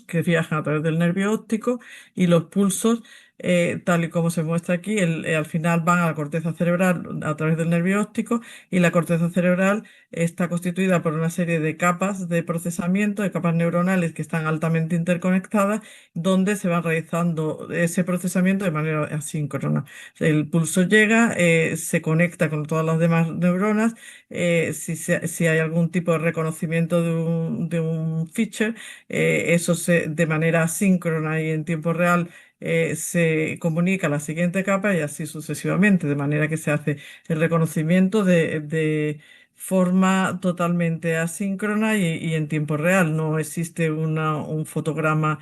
que viajan a través del nervio óptico y los pulsos, tal y como se muestra aquí, al final van a la corteza cerebral a través del nervio óptico y la corteza cerebral está constituida por una serie de capas de procesamiento, de capas neuronales que están altamente interconectadas, donde se va realizando ese procesamiento de manera asíncrona. El pulso llega, se conecta con todas las demás neuronas. Si hay algún tipo de reconocimiento de un feature, de manera asíncrona y en tiempo real se comunica a la siguiente capa y así sucesivamente, de manera que se hace el reconocimiento de forma totalmente asíncrona y en tiempo real. No existe un fotograma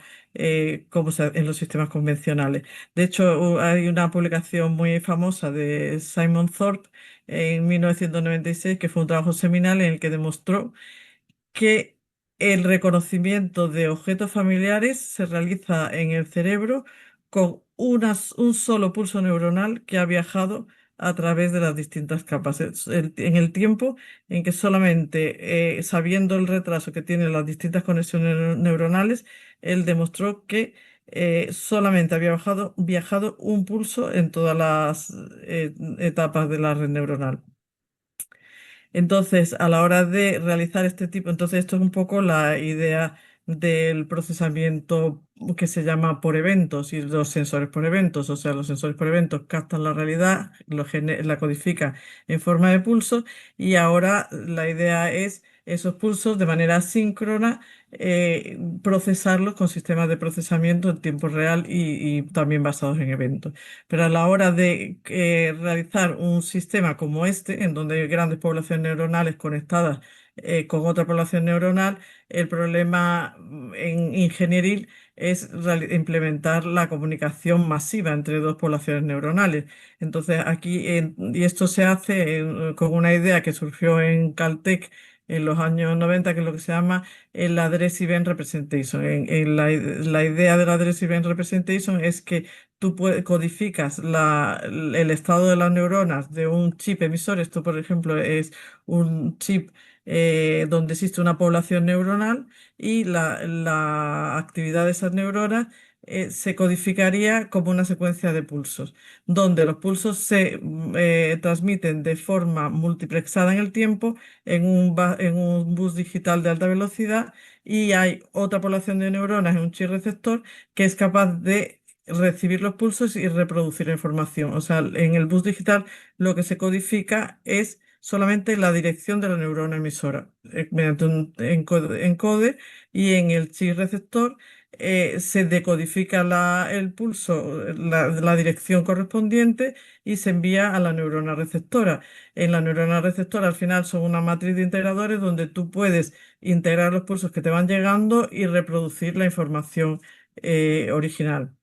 como en los sistemas convencionales. De hecho, hay una publicación muy famosa de Simon Thorpe en 1996 que fue un trabajo seminal en el que demostró que el reconocimiento de objetos familiares se realiza en el cerebro con un solo pulso neuronal que ha viajado a través de las distintas capas. En el tiempo en que solamente sabiendo el retraso que tienen las distintas conexiones neuronales, él demostró que solamente había viajado un pulso en todas las etapas de la red neuronal. Entonces, a la hora de realizar este tipo, entonces esto es un poco la idea del procesamiento que se llama por eventos y los sensores por eventos. O sea, los sensores por eventos captan la realidad, la codifican en forma de pulso y ahora la idea es esos pulsos de manera síncrona, procesarlos con sistemas de procesamiento en tiempo real y también basados en eventos. Pero a la hora de realizar un sistema como este, en donde hay grandes poblaciones neuronales conectadas con otra población neuronal, el problema en ingenieril es implementar la comunicación masiva entre dos poblaciones neuronales. Entonces, aquí, y esto se hace con una idea que surgió en Caltech en los años 90, que es lo que se llama el Address Event Representation. La idea del Address Event Representation es que tú codificas el estado de las neuronas de un chip emisor. Esto, por ejemplo, es un chip donde existe una población neuronal y la actividad de esas neuronas se codificaría como una secuencia de pulsos, donde los pulsos se transmiten de forma multiplexada en el tiempo en un bus digital de alta velocidad y hay otra población de neuronas en un chip receptor que es capaz de recibir los pulsos y reproducir la información. O sea, en el bus digital lo que se codifica es solamente la dirección de la neurona emisora mediante un encoder y en el chip receptor se decodifica el pulso, la dirección correspondiente y se envía a la neurona receptora. En la neurona receptora al final son una matriz de integradores donde tú puedes integrar los pulsos que te van llegando y reproducir la información original.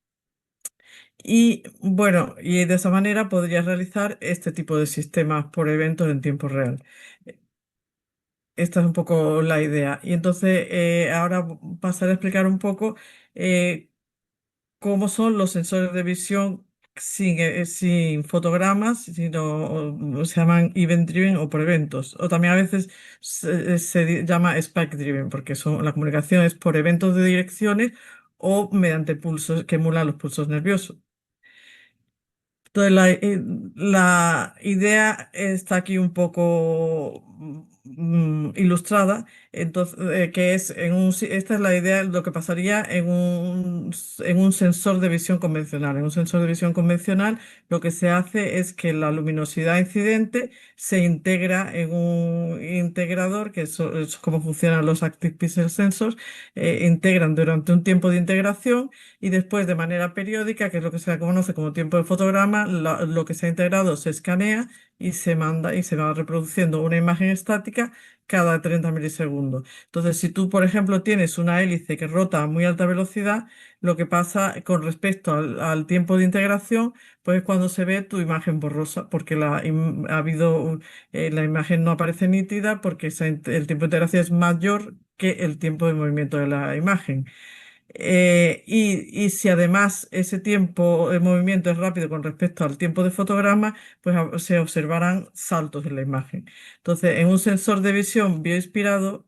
Y bueno, y de esa manera podrías realizar este tipo de sistemas por eventos en tiempo real. Esta es un poco la idea. Y entonces ahora pasaré a explicar un poco eh, cómo son los sensores de visión sin fotogramas, sino se llaman event driven o por eventos. O también a veces se llama spike driven, porque la comunicación es por eventos de direcciones o mediante pulsos que emulan los pulsos nerviosos. Entonces, la idea está aquí un poco ilustrada, entonces, que es esta es la idea de lo que pasaría en un sensor de visión convencional. En un sensor de visión convencional, lo que se hace es que la luminosidad incidente se integra en un integrador, que es como funcionan los Active Pixel Sensors, integran durante un tiempo de integración y después de manera periódica, que es lo que se conoce como tiempo de fotograma, lo que se ha integrado se escanea y se manda y se va reproduciendo una imagen estática cada 30 milisegundos. Entonces, si tú, por ejemplo, tienes una hélice que rota a muy alta velocidad, lo que pasa con respecto al tiempo de integración, pues es cuando se ve tu imagen borrosa, porque la imagen no aparece nítida porque el tiempo de integración es mayor que el tiempo de movimiento de la imagen. Y si además ese tiempo de movimiento es rápido con respecto al tiempo de fotograma, pues se observarán saltos en la imagen. Entonces, en un sensor de visión bioinspirado,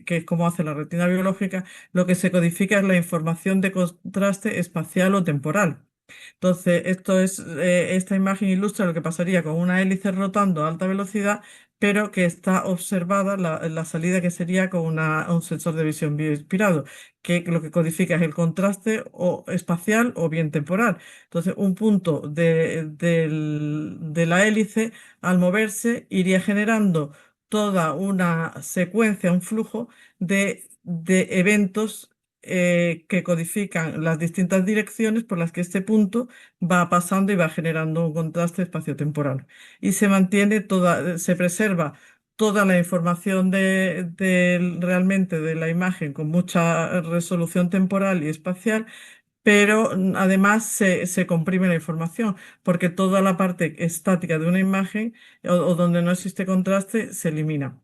que es como hace la retina biológica, lo que se codifica es la información de contraste espacial o temporal. Entonces, esta imagen ilustra lo que pasaría con una hélice rotando a alta velocidad, pero que está observada la salida que sería con un sensor de visión bioinspirado, que lo que codifica es el contraste o espacial o bien temporal. Entonces, un punto de la hélice, al moverse, iría generando toda una secuencia, un flujo de eventos que codifican las distintas direcciones por las que este punto va pasando y va generando un contraste espaciotemporal. Y se mantiene se preserva toda la información realmente de la imagen con mucha resolución temporal y espacial, pero además se comprime la información, porque toda la parte estática de una imagen o donde no existe contraste se elimina.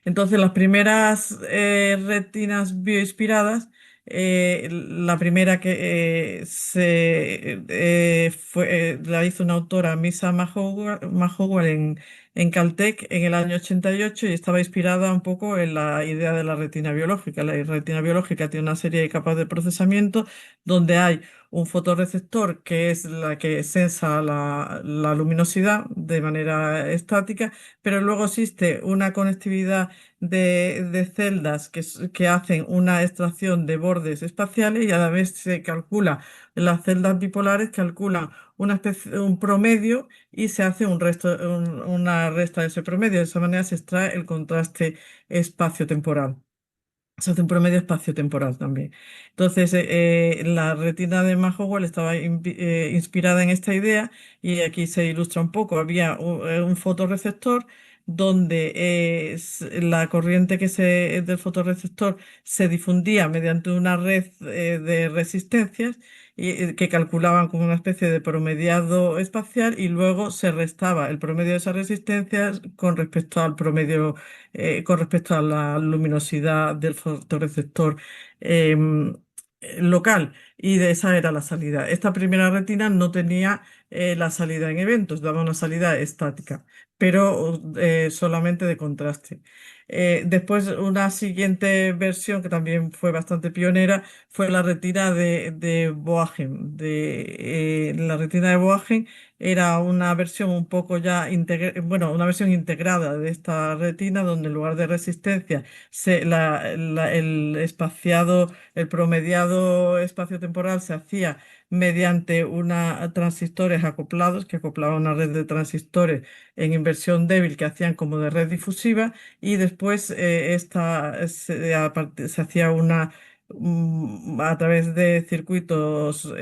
Entonces, las primeras retinas bioinspiradas, la primera que la hizo una autora, Misa Mahowal, en Caltech en el año 88 y estaba inspirada un poco en la idea de la retina biológica. La retina biológica tiene una serie de capas de procesamiento donde hay un fotorreceptor que es la que sensa la luminosidad de manera estática, pero luego existe una conectividad de celdas que hacen una extracción de bordes espaciales y a la vez se calcula, las celdas bipolares calculan un promedio y se hace una resta de ese promedio. De esa manera se extrae el contraste espacio-temporal. Se hace un promedio espacio-temporal también. Entonces, la retina de Mahowal estaba inspirada en esta idea y aquí se ilustra un poco. Había un fotorreceptor donde la corriente del fotorreceptor se difundía mediante una red de resistencias que calculaban como una especie de promediado espacial y luego se restaba el promedio de esas resistencias con respecto al promedio con respecto a la luminosidad del fotorreceptor em, local y de esa era la salida. Esta primera retina no tenía la salida en eventos, daba una salida estática, pero solamente de contraste. Después, una siguiente versión que también fue bastante pionera fue la retina de Bohagen. La retina de Bohagen era una versión un poco bueno, una versión integrada de esta retina donde en lugar de resistencia, el promediado espacio-temporal se hacía mediante transistores acoplados que acoplaban una red de transistores en inversión débil que hacían como de red difusiva y después se hacía a través de circuitos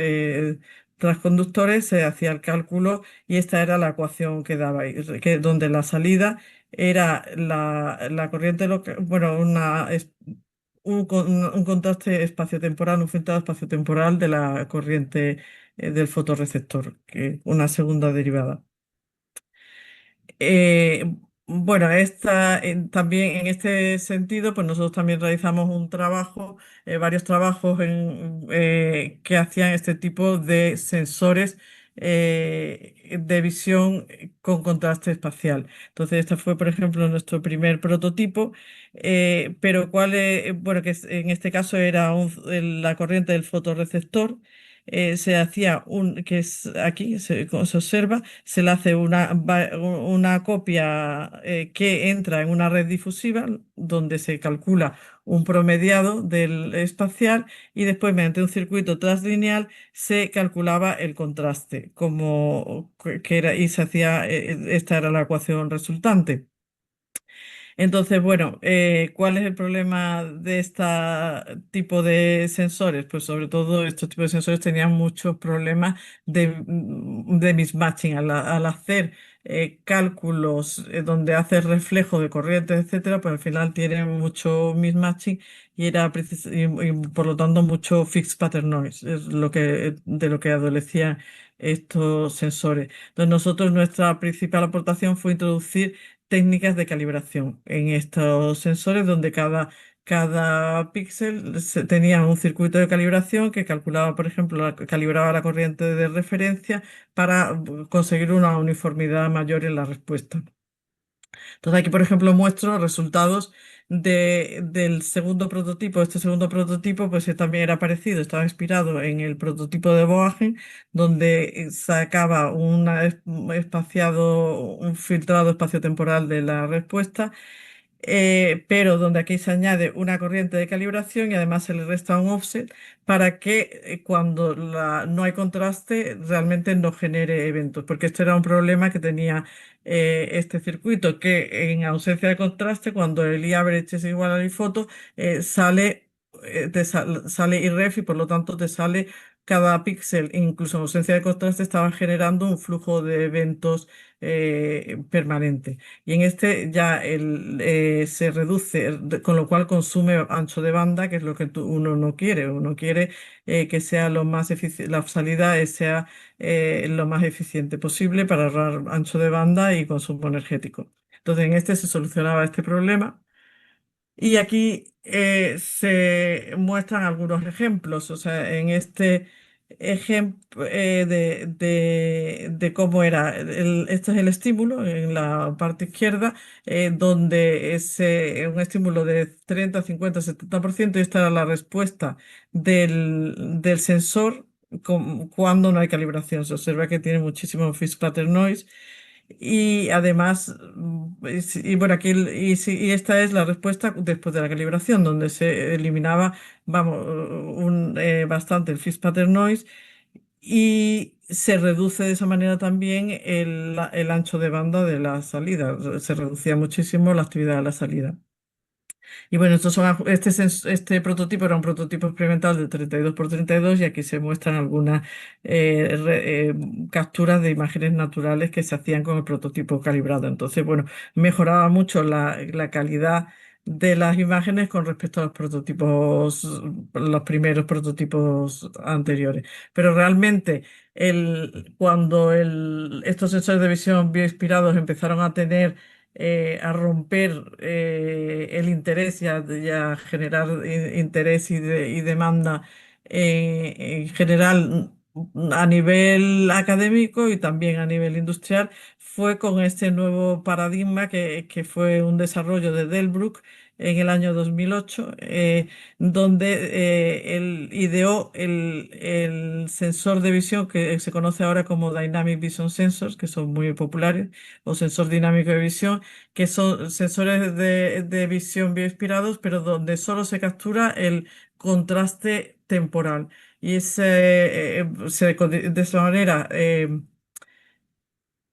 transconductores se hacía el cálculo y esta era la ecuación que daba, donde la salida era la corriente local, bueno, un contraste espaciotemporal, un filtrado espaciotemporal de la corriente del fotorreceptor, una segunda derivada. Eh, bueno, también en este sentido, pues nosotros también realizamos varios trabajos que hacían este tipo de sensores de visión con contraste espacial. Entonces, este fue, por ejemplo, nuestro primer prototipo, pero bueno, en este caso era la corriente del fotorreceptor. Se hacía que es aquí, como se observa se le hace una copia que entra en una red difusiva donde se calcula un promediado del espacial y después mediante un circuito translineal se calculaba el contraste que era y se hacía, esta era la ecuación resultante. Entonces, bueno, ¿cuál es el problema de este tipo de sensores? Pues sobre todo estos tipos de sensores tenían muchos problemas de mismatching. Al hacer cálculos donde hace reflejo de corrientes, etcétera, pues al final tienen mucho mismatching y por lo tanto mucho fixed pattern noise, es de lo que adolecían estos sensores. Entonces, nuestra principal aportación fue introducir técnicas de calibración en estos sensores donde cada Cada píxel tenía un circuito de calibración que calculaba, por ejemplo, calibraba la corriente de referencia para conseguir una uniformidad mayor en la respuesta. Entonces aquí, por ejemplo, muestro resultados del segundo prototipo. Este segundo prototipo, pues también era parecido, estaba inspirado en el prototipo de Boagen, donde sacaba un espaciado, un filtrado espaciotemporal de la respuesta, pero donde aquí se añade una corriente de calibración y además se le resta un offset para que cuando no hay contraste realmente no genere eventos, porque esto era un problema que tenía este circuito, que en ausencia de contraste, cuando el I-average es igual al I-photo, sale IREF y por lo tanto te sale cada píxel, incluso en ausencia de contraste, estaba generando un flujo de eventos permanente. Y en este ya se reduce, con lo cual consume ancho de banda, que es lo que uno no quiere. Uno quiere que sea lo más eficiente, la salida sea lo más eficiente posible para ahorrar ancho de banda y consumo energético. Entonces, en este se solucionaba este problema. Y aquí se muestran algunos ejemplos, o sea, en este ejemplo de cómo era, este es el estímulo en la parte izquierda, donde es un estímulo de 30, 50, 70% y esta era la respuesta del sensor cuando no hay calibración. Se observa que tiene muchísimo phase pattern noise y además, y bueno, aquí, y esta es la respuesta después de la calibración, donde se eliminaba, vamos, bastante el Fish Pattern Noise y se reduce de esa manera también el ancho de banda de la salida. Se reducía muchísimo la actividad de la salida. Y bueno, este prototipo era un prototipo experimental de 32 por 32 y aquí se muestran algunas capturas de imágenes naturales que se hacían con el prototipo calibrado. Entonces, bueno, mejoraba mucho la calidad de las imágenes con respecto a los prototipos, los primeros prototipos anteriores. Pero realmente, cuando estos sensores de visión bioinspirados empezaron a tener a romper el interés y a generar interés y demanda en general a nivel académico y también a nivel industrial, fue con este nuevo paradigma que fue un desarrollo de Delbruck en el año 2008, donde él ideó el sensor de visión que se conoce ahora como Dynamic Vision Sensors, que son muy populares, o sensor dinámico de visión, que son sensores de visión bioinspirados, pero donde solo se captura el contraste temporal. Y de esa manera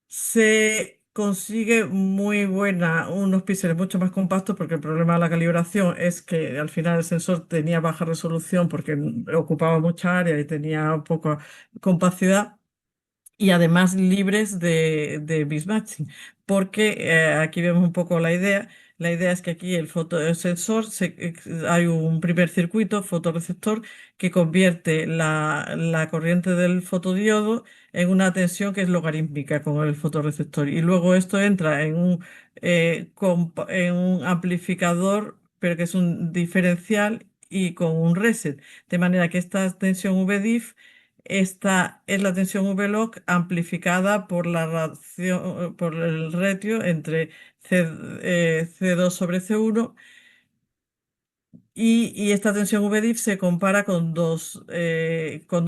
se consigue unos píxeles mucho más compactos, porque el problema de la calibración es que al final el sensor tenía baja resolución porque ocupaba mucha área y tenía poca compacidad y además libres de mismatching, porque aquí vemos un poco la idea. La idea es que aquí el sensor, hay un primer circuito fotorreceptor que convierte la corriente del fotodiodo en una tensión que es logarítmica con el fotorreceptor. Y luego esto entra en un amplificador, pero que es un diferencial y con un reset. De manera que esta tensión VDIF, esta es la tensión V-log amplificada por por el ratio entre C2 sobre C1 y esta tensión VDIF se compara con dos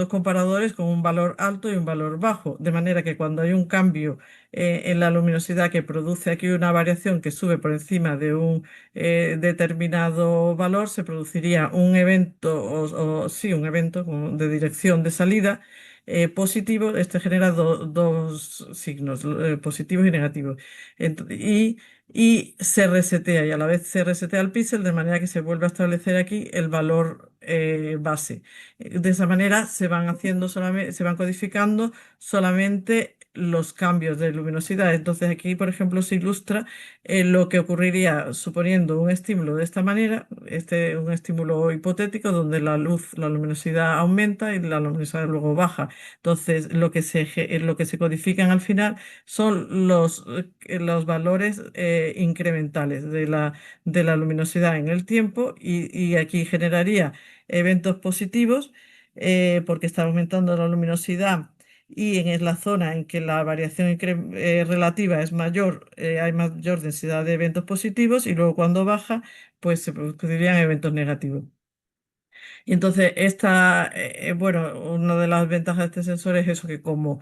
comparadores con un valor alto y un valor bajo, de manera que cuando hay un cambio en la luminosidad que produce aquí una variación que sube por encima de un determinado valor, se produciría un evento, sí, un evento de dirección de salida positivo. Este genera dos signos, positivos y negativos. Y se resetea y a la vez se resetea el píxel de manera que se vuelve a establecer aquí el valor base. De esa manera se van haciendo solamente, se van codificando solamente los cambios de luminosidad. Entonces aquí, por ejemplo, se ilustra lo que ocurriría suponiendo un estímulo de esta manera, un estímulo hipotético donde la luz, la luminosidad aumenta y la luminosidad luego baja. Entonces, lo que se codifican al final son los valores incrementales de la luminosidad en el tiempo y aquí generaría eventos positivos porque está aumentando la luminosidad y en la zona en que la variación relativa es mayor, hay mayor densidad de eventos positivos y luego cuando baja, pues se producirían eventos negativos. Y entonces, bueno, una de las ventajas de este sensor es eso, que como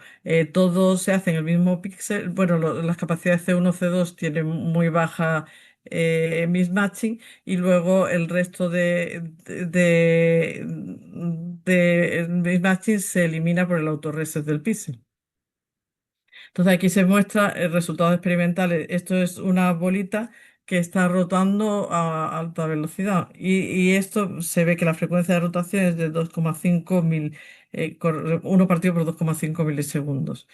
todo se hace en el mismo píxel, bueno, las capacidades C1, C2 tienen muy baja mismatching y luego el resto de mismatching se elimina por el autorreset del píxel. Entonces aquí se muestra el resultado experimental. Esto es una bolita que está rotando a alta velocidad y esto se ve que la frecuencia de rotación es de 2,5 1 partido por 2,5 milisegundos.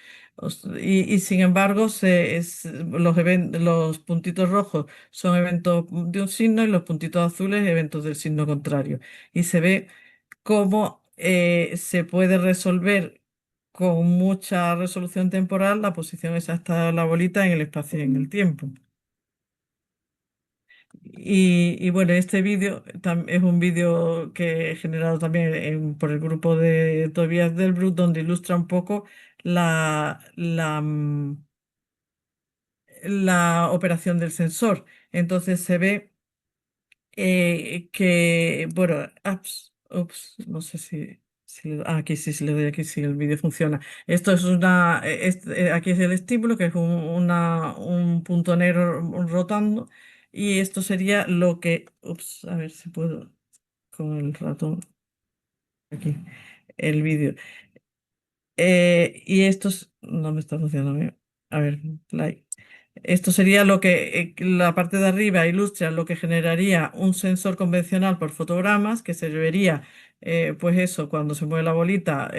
Y sin embargo, los puntitos rojos son eventos de un signo y los puntitos azules eventos del signo contrario. Y se ve cómo se puede resolver con mucha resolución temporal la posición exacta de la bolita en el espacio y en el tiempo. Y bueno, este vídeo es un vídeo que he generado también por el grupo de Tobias Delbrück, donde ilustra un poco la operación del sensor. Entonces se ve bueno, no sé aquí sí, si le doy aquí, sí, el vídeo funciona. Esto es aquí es el estímulo, que es un punto negro rotando, y esto sería a ver si puedo con el ratón, aquí, el vídeo. No me está funcionando bien. A ver, play. Esto sería la parte de arriba ilustra lo que generaría un sensor convencional por fotogramas, que se vería, pues eso, cuando se mueve la bolita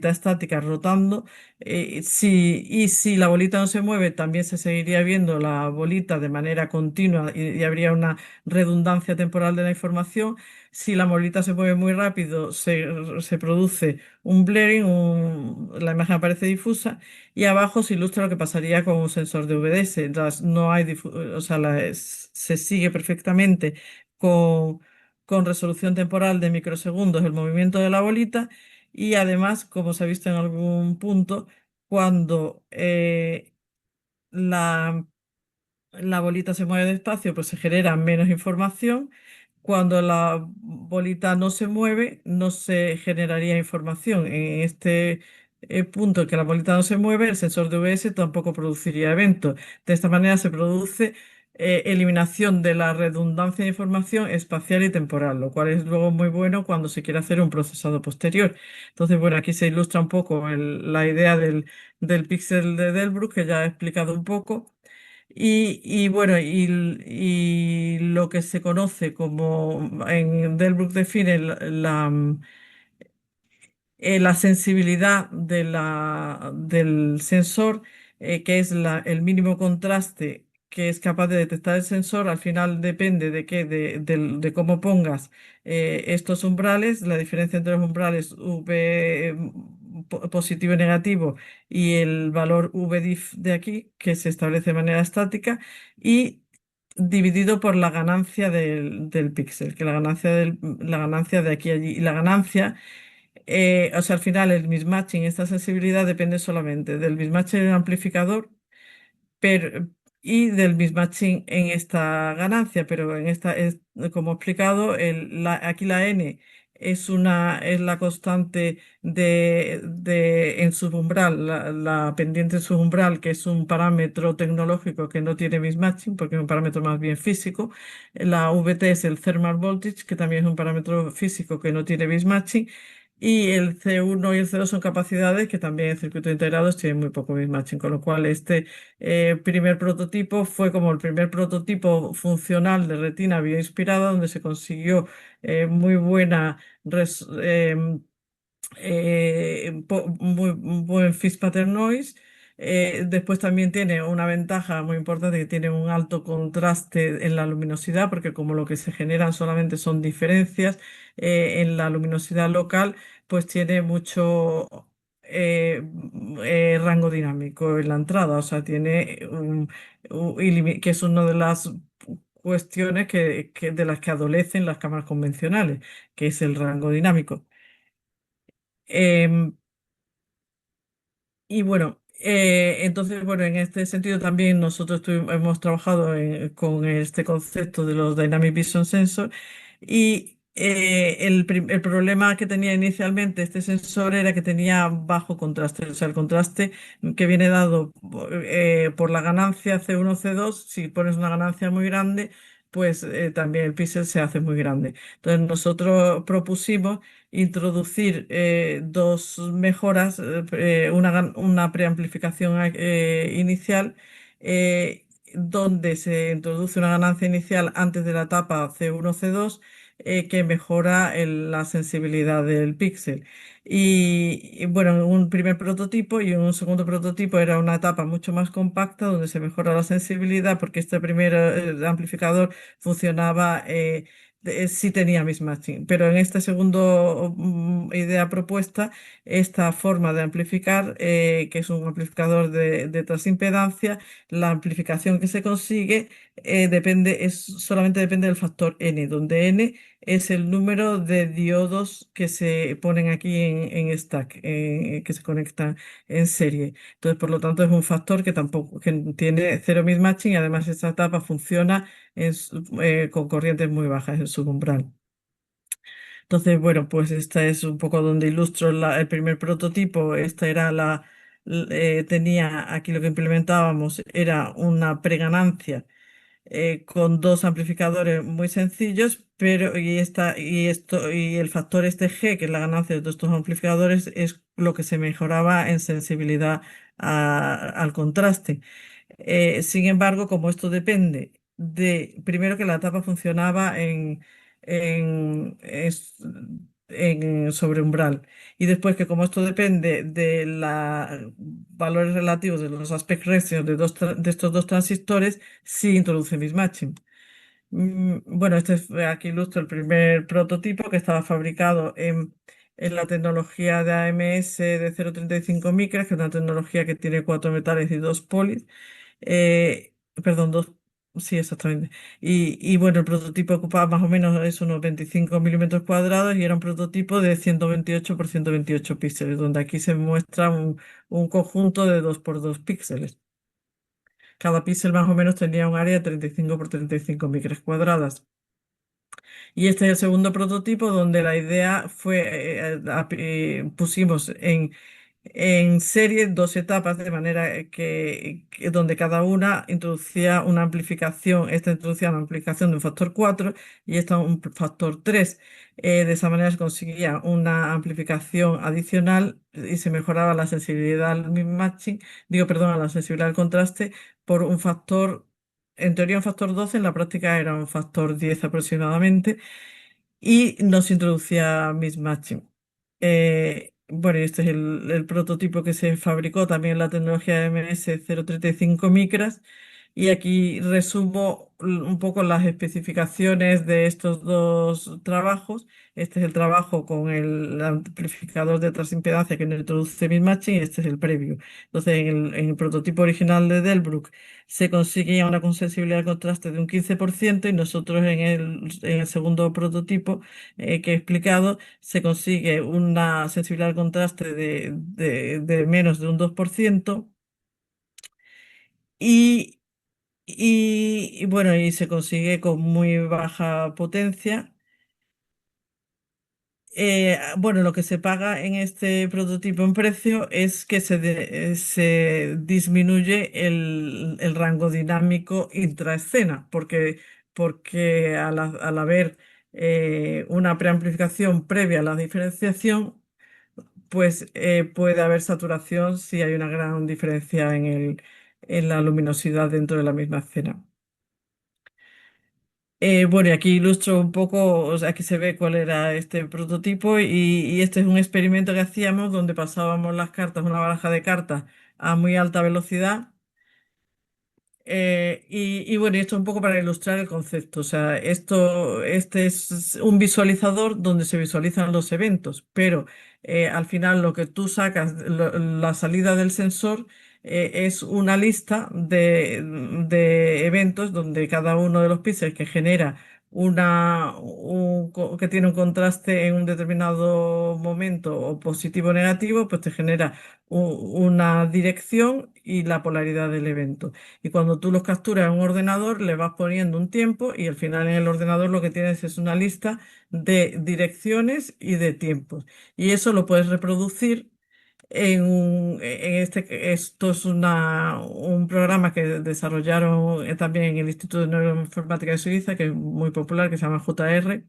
estática rotando. Y si la bolita no se mueve, también se seguiría viendo la bolita de manera continua y habría una redundancia temporal de la información. Si la bolita se mueve muy rápido, se produce un blurring, la imagen aparece difusa y abajo se ilustra lo que pasaría con un sensor de VDS. Entonces, no hay o sea, se sigue perfectamente con, con resolución temporal de microsegundos el movimiento de la bolita y además, como se ha visto en algún punto, cuando la la bolita se mueve despacio, pues se genera menos información. Cuando la bolita no se mueve, no se generaría información. En este punto en que la bolita no se mueve, el sensor de UVS tampoco produciría eventos. De esta manera se produce eliminación de la redundancia de información espacial y temporal, lo cual es luego muy bueno cuando se quiere hacer un procesado posterior. Entonces, bueno, aquí se ilustra un poco la idea del píxel de Delbrück, que ya he explicado un poco. Y bueno, y lo que se conoce como en Delbrück define la sensibilidad del sensor, que es el mínimo contraste que es capaz de detectar el sensor, al final depende de cómo pongas estos umbrales, la diferencia entre los umbrales positivo y negativo y el valor VDIF de aquí, que se establece de manera estática, y dividido por la ganancia del píxel, que la ganancia de aquí a allí. Y la ganancia o sea, al final el mismatching, esta sensibilidad depende solamente del mismatching del amplificador pero, y del mismatching en esta ganancia, pero como he explicado, aquí la n es la constante en subumbral, la pendiente en subumbral, que es un parámetro tecnológico que no tiene mismatching, porque es un parámetro más bien físico. La VT es el thermal voltage, que también es un parámetro físico que no tiene mismatching. Y el C1 y el C2 son capacidades que también en circuitos integrados tienen muy poco mismatching, con lo cual primer prototipo fue como el primer prototipo funcional de retina bioinspirada, donde se consiguió muy buena muy buen phase pattern noise Después también tiene una ventaja muy importante que tiene un alto contraste en la luminosidad, porque como lo que se generan solamente son diferencias, en la luminosidad local, pues tiene mucho rango dinámico en la entrada, o sea, tiene que es una de las cuestiones de las que adolecen las cámaras convencionales, que es el rango dinámico. Em, y bueno, entonces, bueno, en este sentido también nosotros hemos trabajado con este concepto de los Dynamic Vision Sensor y el problema que tenía inicialmente este sensor era que tenía bajo contraste, o sea, el contraste que viene dado por la ganancia C1, C2, si pones una ganancia muy grande, pues también el píxel se hace muy grande. Entonces nosotros propusimos introducir dos mejoras, una preamplificación inicial, donde se introduce una ganancia inicial antes de la etapa C1, C2, que mejora la sensibilidad del píxel. Y bueno, en un primer prototipo y en un segundo prototipo era una etapa mucho más compacta donde se mejora la sensibilidad porque este primer amplificador funcionaba sí tenía mismatching, pero en este segundo idea propuesta, esta forma de amplificar, que es un amplificador de transimpedancia, la amplificación que se consigue solamente depende del factor n, donde n es el número de diodos que se ponen aquí en stack, que se conectan en serie. Entonces, por lo tanto, es un factor que tampoco que tiene cero mismatching y además esta etapa funciona con corrientes muy bajas en su umbral. Entonces, bueno, pues esta es un poco donde ilustro el primer prototipo. Esta era tenía aquí lo que implementábamos era una preganancia con dos amplificadores muy sencillos, pero y el factor este G, que es la ganancia de todos estos amplificadores, es lo que se mejoraba en sensibilidad al contraste. Sin embargo, como esto depende primero que la tapa funcionaba en, es- sobre umbral y después que como esto depende de los valores relativos de los aspect ratios de estos dos transistores, sí introduce mismatching. Bueno, aquí ilustro el primer prototipo que estaba fabricado en la tecnología de AMS de 0,35 micras, que es una tecnología que tiene cuatro metales y dos polis. Perdón, dos, sí, exactamente. Y bueno, el prototipo ocupaba más o menos unos 25 milímetros cuadrados y era un prototipo de 128 por 128 píxeles, donde aquí se muestra un conjunto de 2 por 2 píxeles. Cada píxel más o menos tenía un área de 35 por 35 micras cuadradas. Y este es el segundo prototipo donde la idea fue, pusimos en serie dos etapas de manera donde cada una introducía una amplificación, esta introducía una amplificación de un factor 4 y esta un factor 3. De esa manera se conseguía una amplificación adicional y se mejoraba la sensibilidad al mismatching, digo, perdón, a la sensibilidad al contraste por un factor, en teoría un factor 12, en la práctica era un factor 10 aproximadamente y nos introducía mismatching. Bueno, y este es el prototipo que se fabricó también en la tecnología MS 0,35 micras. Y aquí resumo un poco las especificaciones de estos dos trabajos. Este es el trabajo con el amplificador de transimpedancia que no introduce mismatching y este es el previo. Entonces, en el prototipo original de Delbruck se conseguía una con sensibilidad al contraste de un 15% y nosotros en el segundo prototipo que he explicado se consigue una sensibilidad al contraste de menos de un 2% y, y bueno, y se consigue con muy baja potencia. Bueno, lo que se paga en este prototipo en precio es que se disminuye el rango dinámico intraescena, porque al haber una preamplificación previa a la diferenciación, pues puede haber saturación si hay una gran diferencia en la luminosidad dentro de la misma escena. Bueno, y aquí ilustro un poco, o sea, aquí se ve cuál era este prototipo y este es un experimento que hacíamos donde pasábamos las cartas, una baraja de cartas a muy alta velocidad. Y bueno, y esto un poco para ilustrar el concepto. O sea, este es un visualizador donde se visualizan los eventos, pero al final lo que tú sacas, la salida del sensor, es una lista de eventos donde cada uno de los píxeles que genera que tiene un contraste en un determinado momento o positivo o negativo, pues te genera una dirección y la polaridad del evento. Y cuando tú los capturas en un ordenador, le vas poniendo un tiempo y al final en el ordenador lo que tienes es una lista de direcciones y de tiempos. Y eso lo puedes reproducir esto es un programa que desarrollaron también en el Instituto de Neuroinformática de Suiza, que es muy popular, que se llama JR,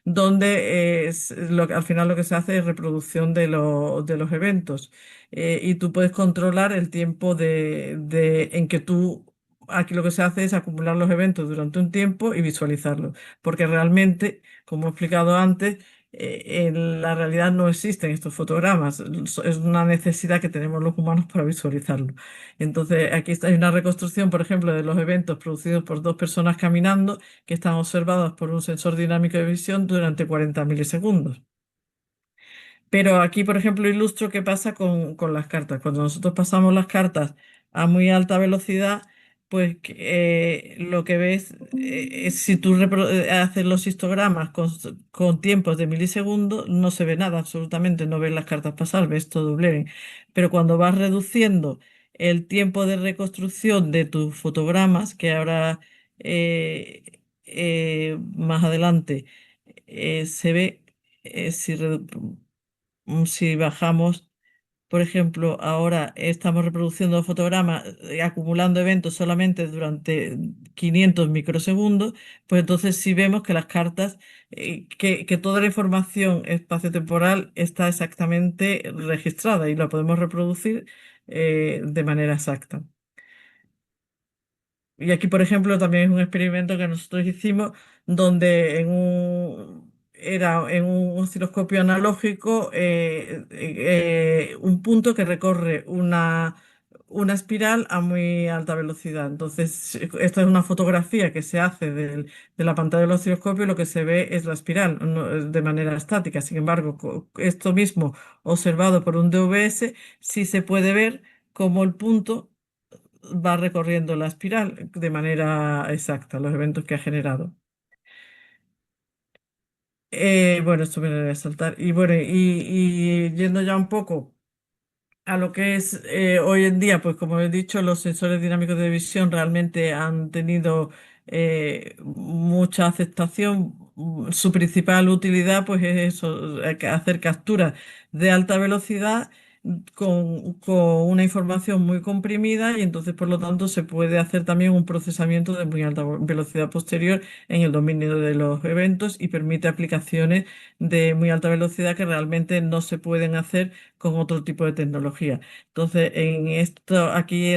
donde al final lo que se hace es reproducción de los eventos. Y tú puedes controlar el tiempo en que aquí lo que se hace es acumular los eventos durante un tiempo y visualizarlos, porque realmente, como he explicado antes, en la realidad no existen estos fotogramas, es una necesidad que tenemos los humanos para visualizarlo. Entonces, hay una reconstrucción, por ejemplo, de los eventos producidos por dos personas caminando que están observados por un sensor dinámico de visión durante 40 milisegundos. Pero aquí, por ejemplo, ilustro qué pasa con las cartas. Cuando nosotros pasamos las cartas a muy alta velocidad, pues lo que ves es si tú haces los histogramas con tiempos de milisegundos, no se ve nada absolutamente, no ves las cartas pasar, ves todo blurry. Pero cuando vas reduciendo el tiempo de reconstrucción de tus fotogramas, que ahora más adelante se ve, si si bajamos, por ejemplo, ahora estamos reproduciendo fotogramas, acumulando eventos solamente durante 500 microsegundos, pues entonces sí vemos que las cartas, que toda la información espaciotemporal está exactamente registrada y la podemos reproducir de manera exacta. Y aquí, por ejemplo, también es un experimento que nosotros hicimos donde era en un osciloscopio analógico un punto que recorre una espiral a muy alta velocidad. Entonces, esta es una fotografía que se hace de la pantalla del osciloscopio y lo que se ve es la espiral de manera estática. Sin embargo, esto mismo observado por un DVS, sí se puede ver cómo el punto va recorriendo la espiral de manera exacta, los eventos que ha generado. Bueno, esto me lo voy a saltar. Y bueno, y yendo ya un poco a lo que es hoy en día, pues como he dicho, los sensores dinámicos de visión realmente han tenido mucha aceptación. Su principal utilidad, pues es eso, hacer capturas de alta velocidad con una información muy comprimida y entonces, por lo tanto, se puede hacer también un procesamiento de muy alta velocidad posterior en el dominio de los eventos y permite aplicaciones de muy alta velocidad que realmente no se pueden hacer con otro tipo de tecnología. Entonces, en esto aquí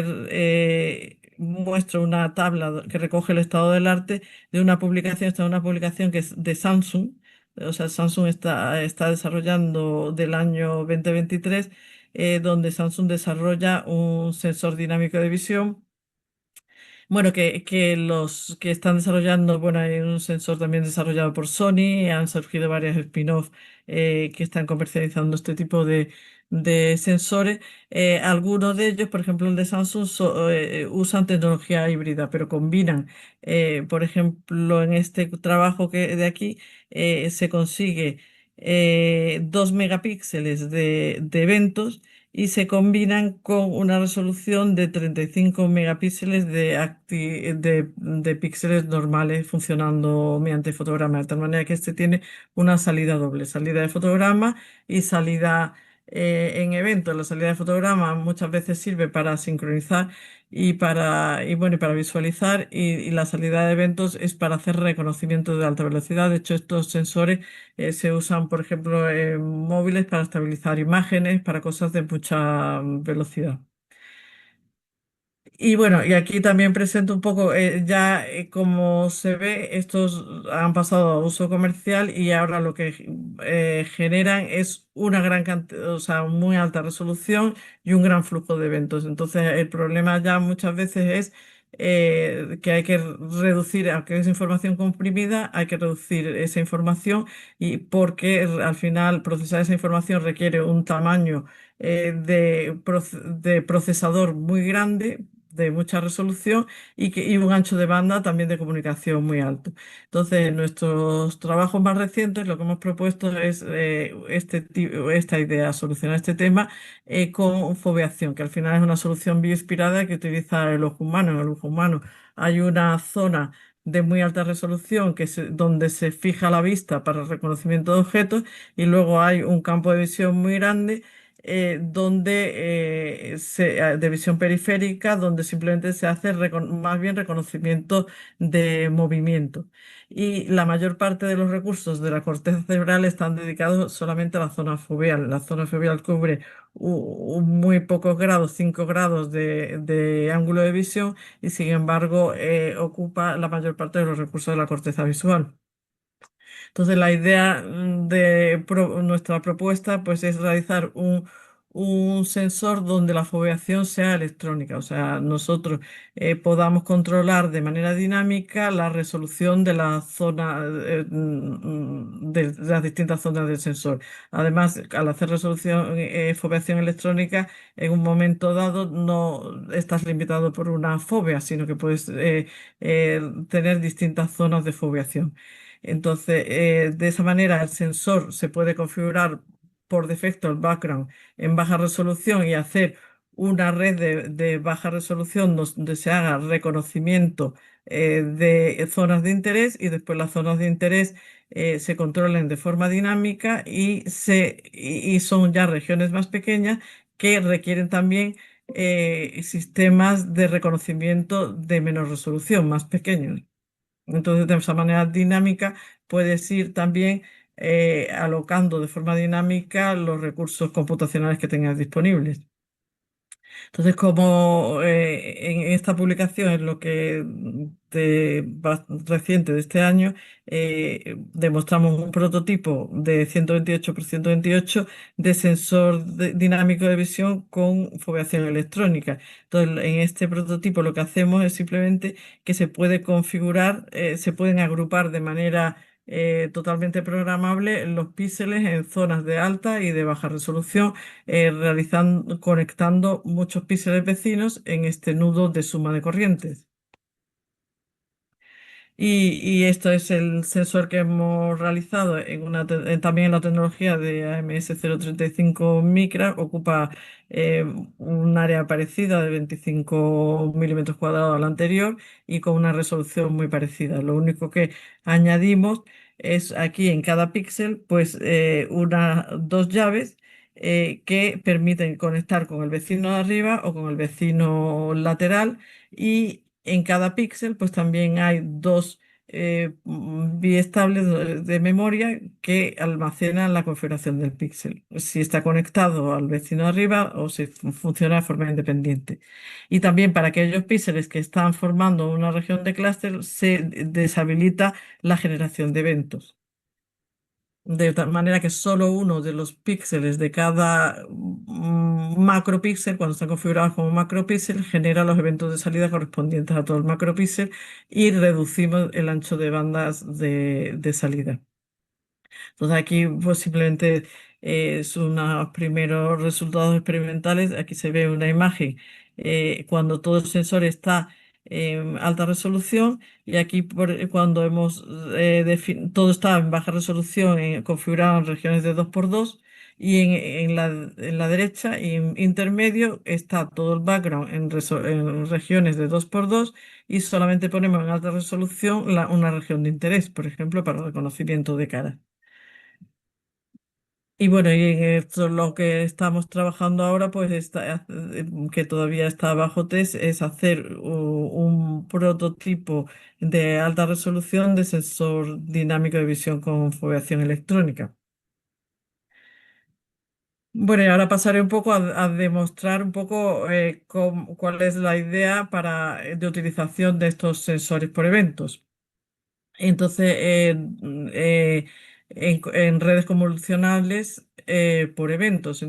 muestro una tabla que recoge el estado del arte de una publicación, esta es una publicación que es de Samsung. O sea, Samsung está desarrollando del año 2023, donde Samsung desarrolla un sensor dinámico de visión. Bueno, que los que están desarrollando, bueno, hay un sensor también desarrollado por Sony, han surgido varias spin-off que están comercializando este tipo de sensores. Algunos de ellos, por ejemplo, el de Samsung, usan tecnología híbrida, pero combinan, por ejemplo, en este trabajo de aquí, se consigue 2 megapíxeles de eventos y se combinan con una resolución de 35 megapíxeles de píxeles normales funcionando mediante fotograma, de tal manera que este tiene una salida doble, salida de fotograma y salida en evento. La salida de fotograma muchas veces sirve para sincronizar y para visualizar y la salida de eventos es para hacer reconocimiento de alta velocidad. De hecho, estos sensores se usan, por ejemplo, en móviles para estabilizar imágenes, para cosas de mucha velocidad. Y bueno, y aquí también presento un poco, ya como se ve, estos han pasado a uso comercial y ahora lo que generan es una gran cantidad, o sea, muy alta resolución y un gran flujo de eventos. Entonces, el problema ya muchas veces es que hay que reducir, aunque es información comprimida, hay que reducir esa información y porque al final procesar esa información requiere un tamaño de procesador muy grande, de mucha resolución y un ancho de banda también de comunicación muy alto. Entonces, en nuestros trabajos más recientes lo que hemos propuesto es esta idea, solucionar este tema con foveación, que al final es una solución bioinspirada que utiliza el ojo humano. En el ojo humano hay una zona de muy alta resolución donde se fija la vista para el reconocimiento de objetos y luego hay un campo de visión muy grande de visión periférica, donde simplemente se hace más bien reconocimiento de movimiento. Y la mayor parte de los recursos de la corteza cerebral están dedicados solamente a la zona foveal. La zona foveal cubre muy pocos grados, 5 grados de ángulo de visión, y sin embargo ocupa la mayor parte de los recursos de la corteza visual. Entonces, la idea de nuestra propuesta pues, es realizar un sensor donde la foveación sea electrónica, o sea, nosotros podamos controlar de manera dinámica la resolución de la zona, de las distintas zonas del sensor. Además, al hacer resolución, foveación electrónica, en un momento dado no estás limitado por una fobia, sino que puedes tener distintas zonas de foveación. Entonces, de esa manera el sensor se puede configurar por defecto el background en baja resolución y hacer una red de baja resolución donde se haga reconocimiento de zonas de interés y después las zonas de interés se controlen de forma dinámica y son ya regiones más pequeñas que requieren también sistemas de reconocimiento de menor resolución, más pequeños. Entonces, de esa manera dinámica, puedes ir también alocando de forma dinámica los recursos computacionales que tengas disponibles. Entonces, como en esta publicación es lo que reciente de este año, demostramos un prototipo de 128 por 128 de sensor dinámico de visión con foveación electrónica. Entonces, en este prototipo lo que hacemos es simplemente que se puede configurar, se pueden agrupar de manera totalmente programable los píxeles en zonas de alta y de baja resolución conectando muchos píxeles vecinos en este nudo de suma de corrientes. Y esto es el sensor que hemos realizado también en la tecnología de AMS035 Micra. Ocupa un área parecida de 25 milímetros cuadrados a la anterior y con una resolución muy parecida. Lo único que añadimos es aquí en cada píxel pues dos llaves que permiten conectar con el vecino de arriba o con el vecino lateral, y en cada píxel, pues también hay dos biestables de memoria que almacenan la configuración del píxel, si está conectado al vecino de arriba o si funciona de forma independiente. Y también para aquellos píxeles que están formando una región de clúster, se deshabilita la generación de eventos. De tal manera que solo uno de los píxeles de cada macropíxel, cuando están configurados como macropíxel, genera los eventos de salida correspondientes a todo el macropíxel y reducimos el ancho de bandas de salida. Entonces aquí pues simplemente son unos primeros resultados experimentales. Aquí se ve una imagen cuando todo el sensor está en alta resolución, y aquí cuando todo está en baja resolución, configurado en regiones de 2x2, y en la derecha y en intermedio está todo el background en regiones de 2x2, y solamente ponemos en alta resolución una región de interés, por ejemplo, para reconocimiento de cara. Y bueno, y en esto lo que estamos trabajando ahora, pues que todavía está bajo test, es hacer un prototipo de alta resolución de sensor dinámico de visión con foveación electrónica. Bueno, y ahora pasaré un poco a demostrar un poco cuál es la idea de utilización de estos sensores por eventos. Entonces, en redes convolucionales por eventos.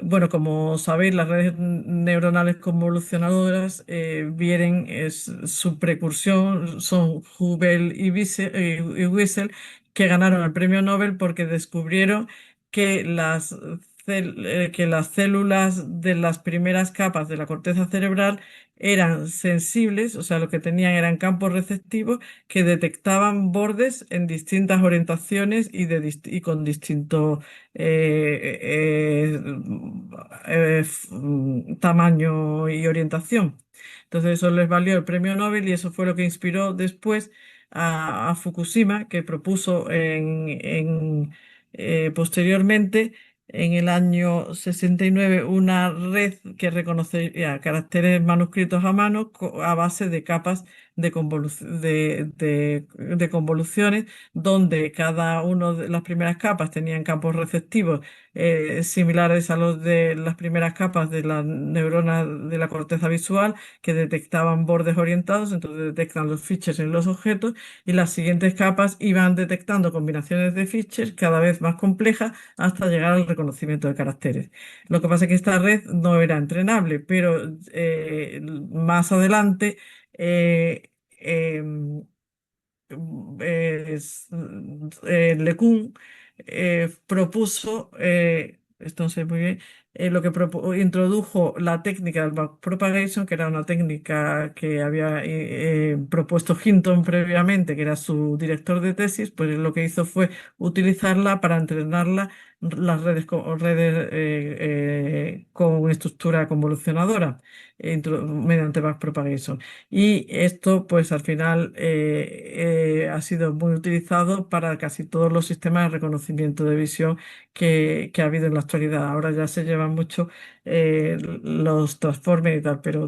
Bueno, como sabéis, las redes neuronales convolucionadoras vienen, su precursión son Hubble y Wiesel, que ganaron el premio Nobel porque descubrieron que que las células de las primeras capas de la corteza cerebral eran sensibles, o sea, lo que tenían eran campos receptivos que detectaban bordes en distintas orientaciones y con distinto tamaño y orientación. Entonces eso les valió el premio Nobel y eso fue lo que inspiró después a Fukushima, que propuso posteriormente, en el año 69, una red que reconocería caracteres manuscritos a mano a base de capas de convoluciones, donde cada una de las primeras capas tenían campos receptivos similares a los de las primeras capas de las neuronas de la corteza visual, que detectaban bordes orientados, entonces detectan los features en los objetos, y las siguientes capas iban detectando combinaciones de features cada vez más complejas hasta llegar al reconocimiento de caracteres. Lo que pasa es que esta red no era entrenable, pero más adelante eh, em, LeCun propuso, esto no sé muy bien, introdujo la técnica del backpropagation, que era una técnica que había propuesto Hinton previamente, que era su director de tesis. Pues lo que hizo fue utilizarla para entrenarla las redes con estructura convolucionadora mediante backpropagation. Y esto, pues al final, ha sido muy utilizado para casi todos los sistemas de reconocimiento de visión que ha habido en la actualidad. Ahora ya se llevan mucho los transformers y tal, pero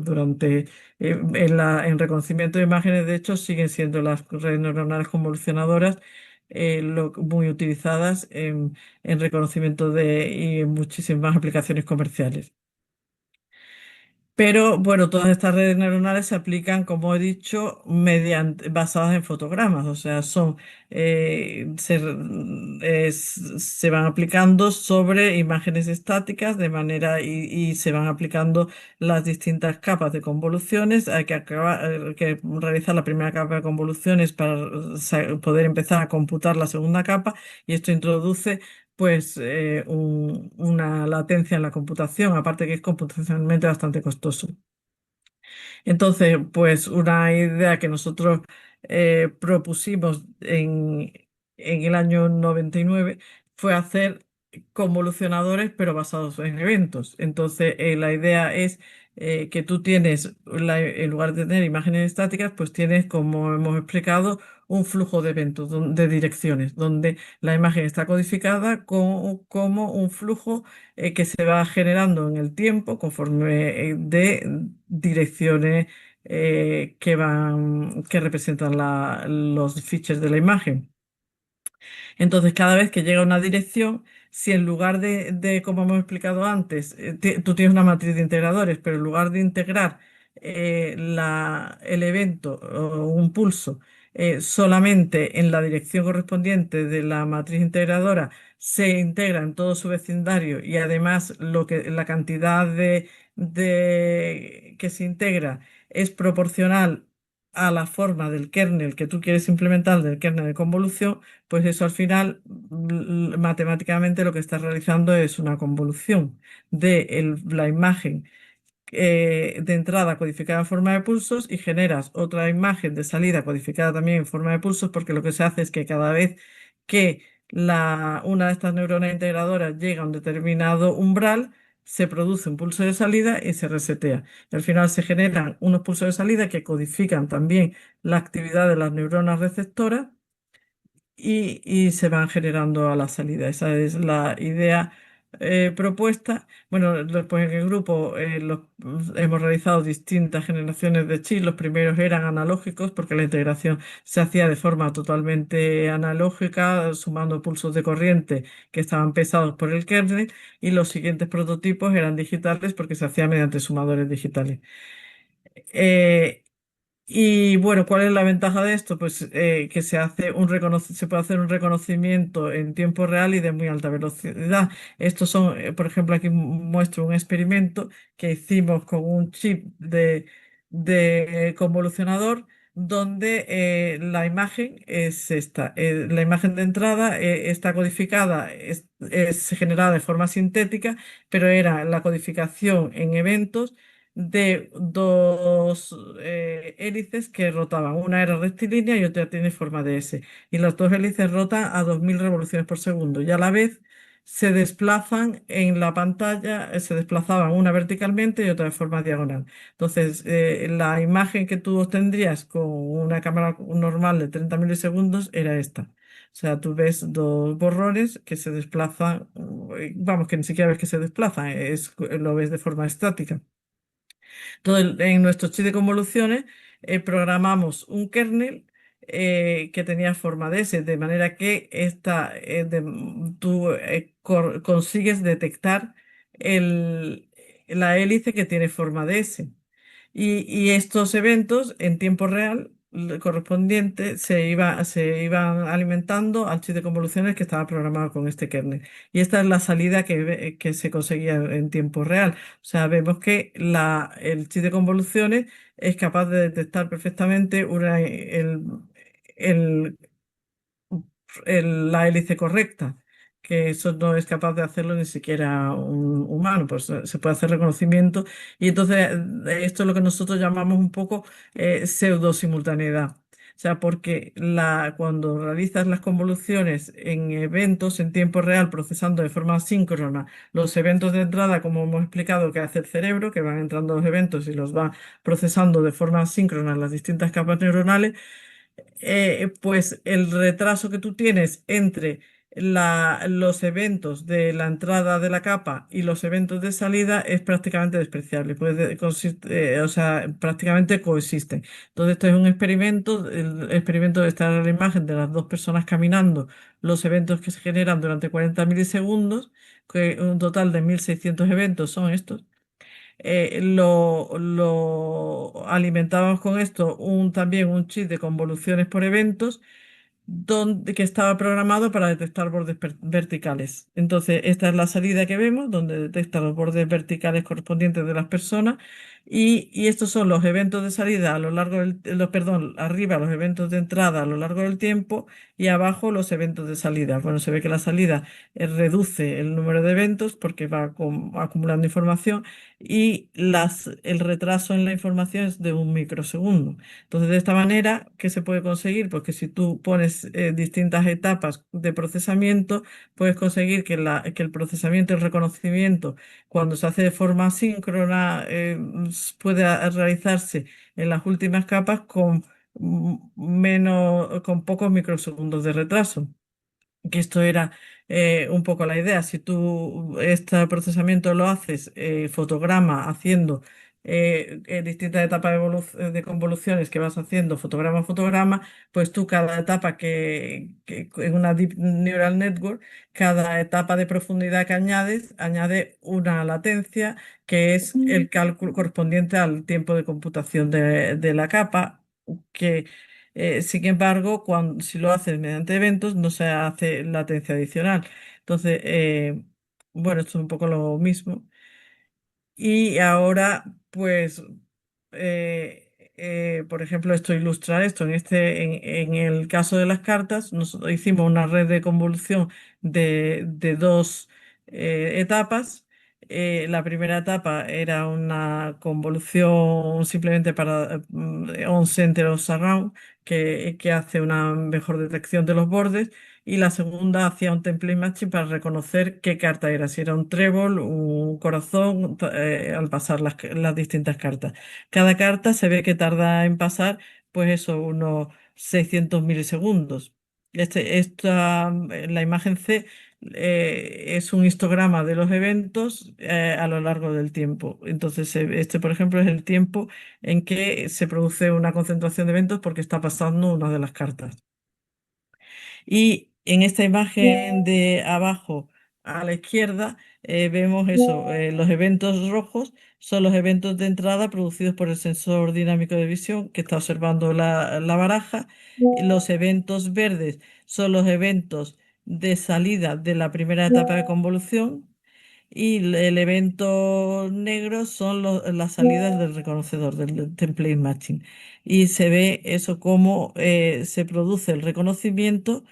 en reconocimiento de imágenes, de hecho, siguen siendo las redes neuronales convolucionadoras muy utilizadas en reconocimiento y en muchísimas aplicaciones comerciales. Pero bueno, todas estas redes neuronales se aplican, como he dicho, basadas en fotogramas, o sea, se van aplicando sobre imágenes estáticas y se van aplicando las distintas capas de convoluciones. Hay que realizar la primera capa de convoluciones para poder empezar a computar la segunda capa, y esto introduce pues una latencia en la computación, aparte que es computacionalmente bastante costoso. Entonces, pues una idea que nosotros propusimos en el año 99 fue hacer convolucionadores, pero basados en eventos. Entonces, la idea es que tú tienes, en lugar de tener imágenes estáticas, pues tienes, como hemos explicado, un flujo de eventos, de direcciones, donde la imagen está codificada como un flujo que se va generando en el tiempo conforme de direcciones que representan los features de la imagen. Entonces, cada vez que llega una dirección, si en lugar como hemos explicado antes, tú tienes una matriz de integradores, pero en lugar de integrar el evento o un pulso solamente en la dirección correspondiente de la matriz integradora, se integra en todo su vecindario, y además la cantidad que se integra es proporcional a la forma del kernel que tú quieres implementar, del kernel de convolución, pues eso al final, matemáticamente lo que estás realizando es una convolución de la imagen de entrada codificada en forma de pulsos, y generas otra imagen de salida codificada también en forma de pulsos, porque lo que se hace es que cada vez que una de estas neuronas integradoras llega a un determinado umbral, se produce un pulso de salida y se resetea. Y al final se generan unos pulsos de salida que codifican también la actividad de las neuronas receptoras, y se van generando a la salida. Esa es la idea propuesta. Bueno, pues en el grupo hemos realizado distintas generaciones de chips. Los primeros eran analógicos porque la integración se hacía de forma totalmente analógica, sumando pulsos de corriente que estaban pesados por el kernel, y los siguientes prototipos eran digitales porque se hacía mediante sumadores digitales. Eh, y bueno, ¿cuál es la ventaja de esto? Pues que se puede hacer un reconocimiento en tiempo real y de muy alta velocidad. Estos son, por ejemplo, aquí muestro un experimento que hicimos con un chip de convolucionador, donde la imagen es esta. La imagen de entrada está codificada, es generada de forma sintética, pero era la codificación en eventos de dos hélices que rotaban. Una era rectilínea y otra tiene forma de S. Y las dos hélices rotan a 2000 revoluciones por segundo. Y a la vez se desplazan en la pantalla, se desplazaban una verticalmente y otra de forma diagonal. Entonces, la imagen que tú obtendrías con una cámara normal de 30 milisegundos era esta. O sea, tú ves dos borrones que se desplazan, vamos, que ni siquiera ves que se desplazan, lo ves de forma estática. En nuestro chip de convoluciones programamos un kernel que tenía forma de S, de manera que tú consigues detectar la hélice que tiene forma de S. Y estos eventos en tiempo real correspondiente se iban alimentando al chip de convoluciones que estaba programado con este kernel. Y esta es la salida que se conseguía en tiempo real. O sea, vemos que el chip de convoluciones es capaz de detectar perfectamente el la hélice correcta, que eso no es capaz de hacerlo ni siquiera un humano, pues se puede hacer reconocimiento. Y entonces esto es lo que nosotros llamamos un poco pseudo-simultaneidad. O sea, porque cuando realizas las convoluciones en eventos en tiempo real, procesando de forma síncrona los eventos de entrada, como hemos explicado que hace el cerebro, que van entrando los eventos y los va procesando de forma síncrona en las distintas capas neuronales, pues el retraso que tú tienes entre los eventos de la entrada de la capa y los eventos de salida es prácticamente despreciable, o sea, prácticamente coexisten. Entonces, esto es un experimento, el experimento de estar la imagen de las dos personas caminando, los eventos que se generan durante 40 milisegundos, que un total de 1600 eventos son estos. Lo alimentábamos con esto también un chip de convoluciones por eventos que estaba programado para detectar bordes verticales. Entonces, esta es la salida que vemos, donde detecta los bordes verticales correspondientes de las personas. Y estos son los eventos de salida a lo largo perdón, arriba los eventos de entrada a lo largo del tiempo y abajo los eventos de salida. Bueno, se ve que la salida reduce el número de eventos porque va acumulando información, y el retraso en la información es de un microsegundo. Entonces, de esta manera, ¿qué se puede conseguir? Pues que si tú pones distintas etapas de procesamiento, puedes conseguir que el procesamiento y el reconocimiento, cuando se hace de forma síncrona, pueda realizarse en las últimas capas con pocos microsegundos de retraso, que esto era un poco la idea. Si tú este procesamiento lo haces fotograma haciendo distintas etapas de convoluciones que vas haciendo fotograma a fotograma, pues tú cada etapa en una Deep Neural Network, cada etapa de profundidad que añade una latencia, que es el cálculo correspondiente al tiempo de computación de la capa, que sin embargo, si lo haces mediante eventos, no se hace latencia adicional. Entonces, bueno, esto es un poco lo mismo. Y ahora, pues, por ejemplo, esto ilustra esto. En el caso de las cartas, nosotros hicimos una red de convolución de dos etapas. La primera etapa era una convolución simplemente para on center of surround, que hace una mejor detección de los bordes. Y la segunda hacía un template matching para reconocer qué carta era, si era un trébol, un corazón, al pasar las distintas cartas. Cada carta se ve que tarda en pasar, pues eso, unos 600 milisegundos. La imagen C es un histograma de los eventos a lo largo del tiempo. Entonces, este, por ejemplo, es el tiempo en que se produce una concentración de eventos porque está pasando una de las cartas. Y en esta imagen de abajo a la izquierda vemos eso, los eventos rojos son los eventos de entrada producidos por el sensor dinámico de visión que está observando la baraja. Y los eventos verdes son los eventos de salida de la primera etapa de convolución. Y el evento negro son las salidas del reconocedor, del template matching. Y se ve eso cómo se produce el reconocimiento.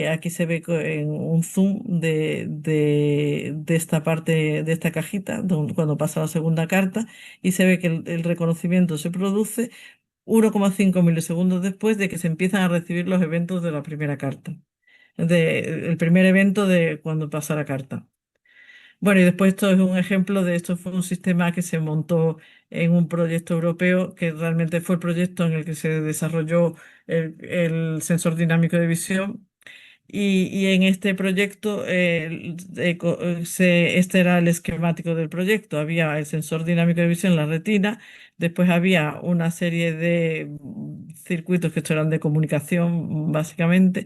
Aquí se ve en un zoom de esta parte, de esta cajita, cuando pasa la segunda carta, y se ve que el reconocimiento se produce 1,5 milisegundos después de que se empiezan a recibir los eventos de la primera carta, el primer evento de cuando pasa la carta. Bueno, y después esto es un ejemplo de esto, fue un sistema que se montó en un proyecto europeo, que realmente fue el proyecto en el que se desarrolló el sensor dinámico de visión. Y en este proyecto, este era el esquemático del proyecto. Había el sensor dinámico de visión en la retina, después había una serie de circuitos que estos eran de comunicación, básicamente,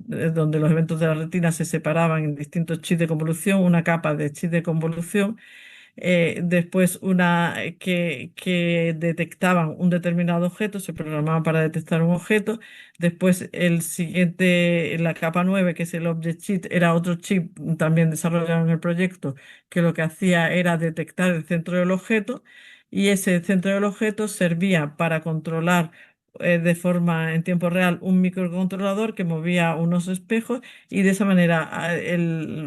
donde los eventos de la retina se separaban en distintos chips de convolución, una capa de chips de convolución, después una que detectaban un determinado objeto, se programaban para detectar un objeto. Después el siguiente, la capa 9 que es el Object Chip, era otro chip también desarrollado en el proyecto, que lo que hacía era detectar el centro del objeto, y ese centro del objeto servía para controlar de forma en tiempo real un microcontrolador que movía unos espejos, y de esa manera,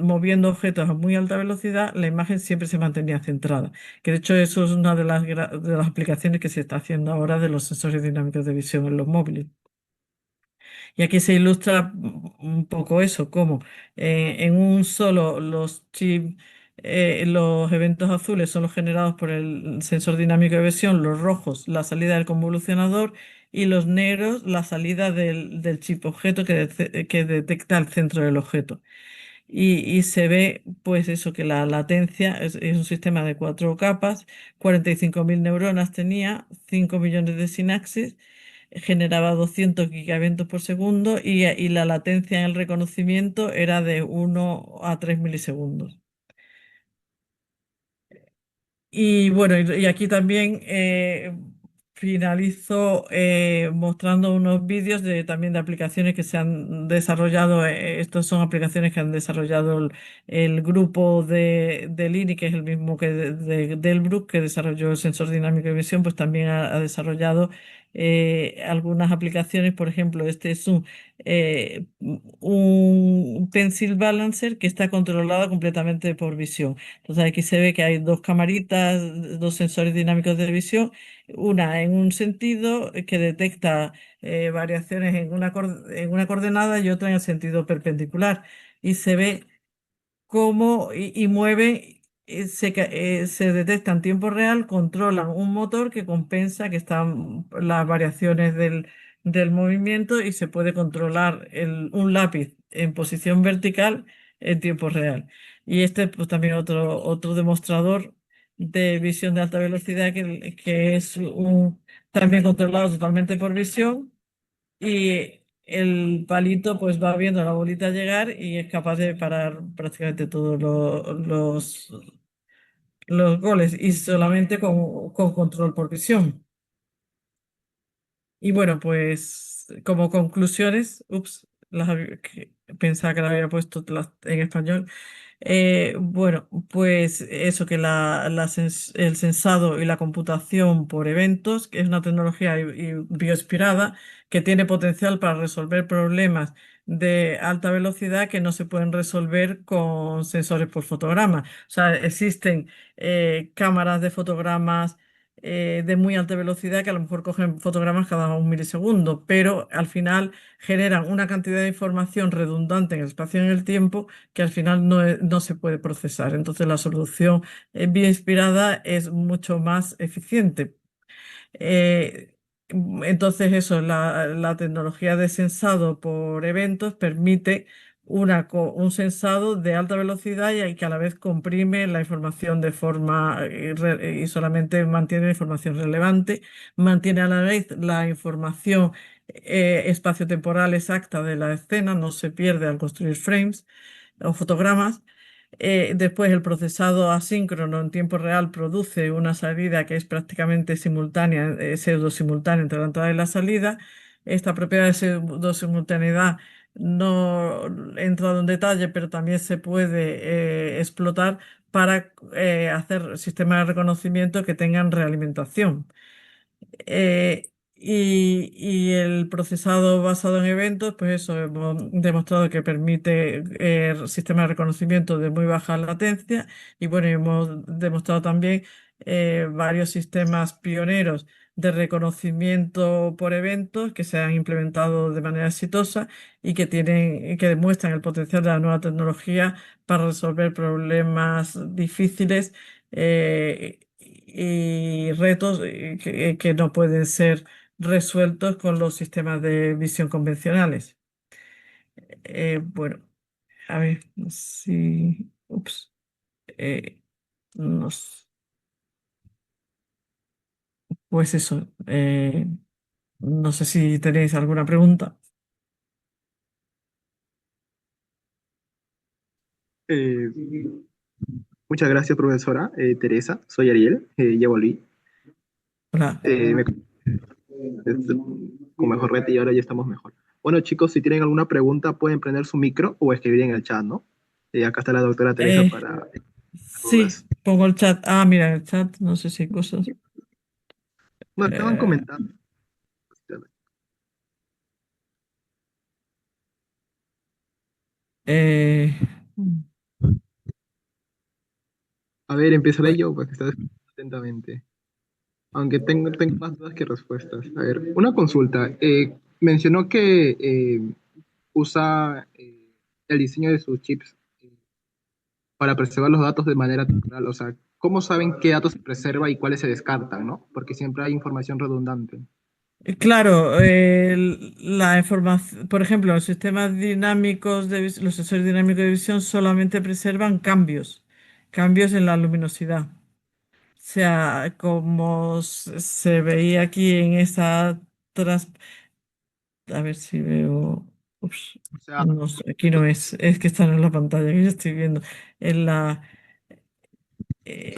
moviendo objetos a muy alta velocidad, la imagen siempre se mantenía centrada. Que de hecho eso es una de las aplicaciones que se está haciendo ahora de los sensores dinámicos de visión en los móviles. Y aquí se ilustra un poco eso, como en un solo los chips, los eventos azules son los generados por el sensor dinámico de visión, los rojos la salida del convolucionador, y los negros la salida del chip objeto que detecta el centro del objeto. Y se ve pues eso, que la latencia es un sistema de cuatro capas, 45.000 neuronas tenía, 5 millones de sinapsis, generaba 200 gigaeventos por segundo, y la latencia en el reconocimiento era de 1 a 3 milisegundos. Y bueno, y aquí también finalizo mostrando unos vídeos también de aplicaciones que se han desarrollado. Estos son aplicaciones que han desarrollado el grupo de Lini, que es el mismo que Delbruck, que desarrolló el sensor dinámico de visión, pues también ha desarrollado algunas aplicaciones. Por ejemplo, este es un pencil balancer que está controlado completamente por visión. Entonces aquí se ve que hay dos camaritas, dos sensores dinámicos de visión, una en un sentido que detecta variaciones en una coordenada, y otra en el sentido perpendicular. Y se ve cómo y mueven, se detecta en tiempo real, controlan un motor que compensa que están las variaciones del movimiento, y se puede controlar un lápiz en posición vertical en tiempo real. Y este pues también otro demostrador de visión de alta velocidad que es también controlado totalmente por visión, y el palito pues va viendo la bolita llegar y es capaz de parar prácticamente todos los goles, y solamente con control por visión. Y bueno, pues como conclusiones, pensaba que las había puesto en español. Bueno, pues eso, que el sensado y la computación por eventos, que es una tecnología y bioinspirada, que tiene potencial para resolver problemas de alta velocidad que no se pueden resolver con sensores por fotograma. O sea, existen cámaras de fotogramas de muy alta velocidad que a lo mejor cogen fotogramas cada 1 milisegundo, pero al final generan una cantidad de información redundante en el espacio y en el tiempo que al final no se puede procesar. Entonces la solución bioinspirada es mucho más eficiente. Eh, entonces eso, la tecnología de sensado por eventos permite un sensado de alta velocidad y que a la vez comprime la información de forma y solamente mantiene la información relevante, mantiene a la vez la información espaciotemporal exacta de la escena, no se pierde al construir frames o fotogramas. Después el procesado asíncrono en tiempo real produce una salida que es prácticamente simultánea, pseudo simultánea entre la entrada y la salida. Esta propiedad de pseudo simultaneidad no he entrado en detalle, pero también se puede explotar para hacer sistemas de reconocimiento que tengan realimentación. Y el procesado basado en eventos, pues eso, hemos demostrado que permite sistemas de reconocimiento de muy baja latencia y bueno, hemos demostrado también varios sistemas pioneros de reconocimiento por eventos que se han implementado de manera exitosa y que tienen, que demuestran el potencial de la nueva tecnología para resolver problemas difíciles y retos que no pueden ser resueltos con los sistemas de visión convencionales. Bueno, a ver si... Ups. eh, nos- pues eso. No sé si tenéis alguna pregunta. Eh, Muchas gracias, profesora Teresa. Soy Ariel, ya volví. Hola. Me con mejor red y ahora ya estamos mejor. Bueno, chicos, si tienen alguna pregunta, pueden prender su micro o escribir en el chat, ¿no? Acá está la doctora Teresa Eh, para sí, dudas. pongo el chat. Ah, mira, el chat, no sé si hay cosas. No, estaban Eh, comentando. eh, A ver, empezaré pues, yo, para que estés atentamente. Aunque tengo más dudas que respuestas. A ver, una consulta. Mencionó que usa el diseño de sus chips para preservar los datos de manera temporal. O sea, ¿cómo saben qué datos se preserva y cuáles se descartan, ¿no? Porque siempre hay información redundante. Claro, la información, por ejemplo, los sistemas dinámicos los sensores dinámicos de visión solamente preservan cambios, cambios en la luminosidad. O sea, como se veía aquí en esa tras, a ver si veo, ups, O sea, no sé, aquí no es que está en la pantalla que yo estoy viendo. En la,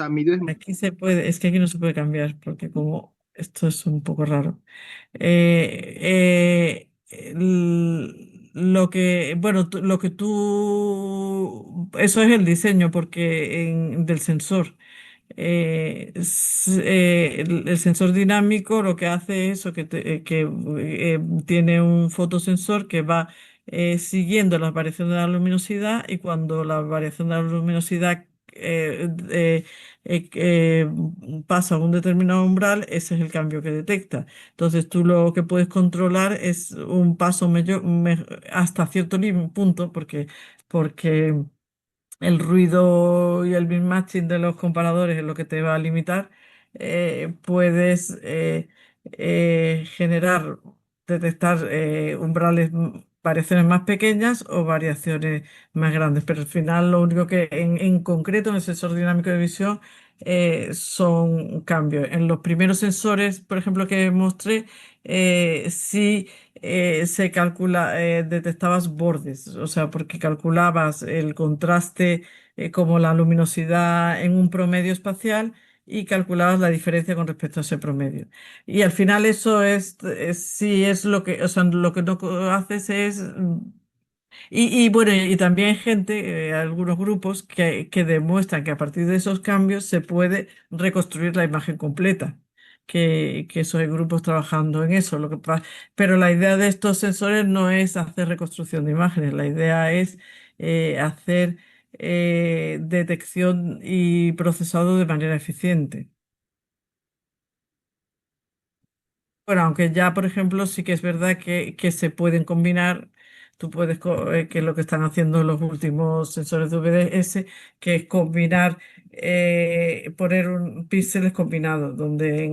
mides, aquí se puede, es que aquí no se puede cambiar porque como esto es un poco raro. Lo que, bueno, lo que eso es el diseño porque del sensor. El sensor dinámico lo que hace es eso, tiene un fotosensor que va siguiendo la variación de la luminosidad y cuando la variación de la luminosidad pasa a un determinado umbral, ese es el cambio que detecta. Entonces tú lo que puedes controlar es un paso hasta cierto punto porque el ruido y el mismatching de los comparadores es lo que te va a limitar. Puedes generar, detectar umbrales, variaciones más pequeñas o variaciones más grandes, pero al final lo único que en concreto en el sensor dinámico de visión son cambios. En los primeros sensores, por ejemplo, que mostré, sí se calcula, detectabas bordes, o sea, porque calculabas el contraste como la luminosidad en un promedio espacial y calculabas la diferencia con respecto a ese promedio. Y al final eso sí es lo que, o sea, lo que no haces es y bueno, y también hay gente, algunos grupos que demuestran que a partir de esos cambios se puede reconstruir la imagen completa. Que eso hay grupos trabajando en eso. Pero la idea de estos sensores no es hacer reconstrucción de imágenes, la idea es hacer detección y procesado de manera eficiente. Bueno, aunque ya, por ejemplo, sí que es verdad que se pueden combinar tú puedes, que es lo que están haciendo los últimos sensores de VDS, que es combinar, poner píxeles combinados, donde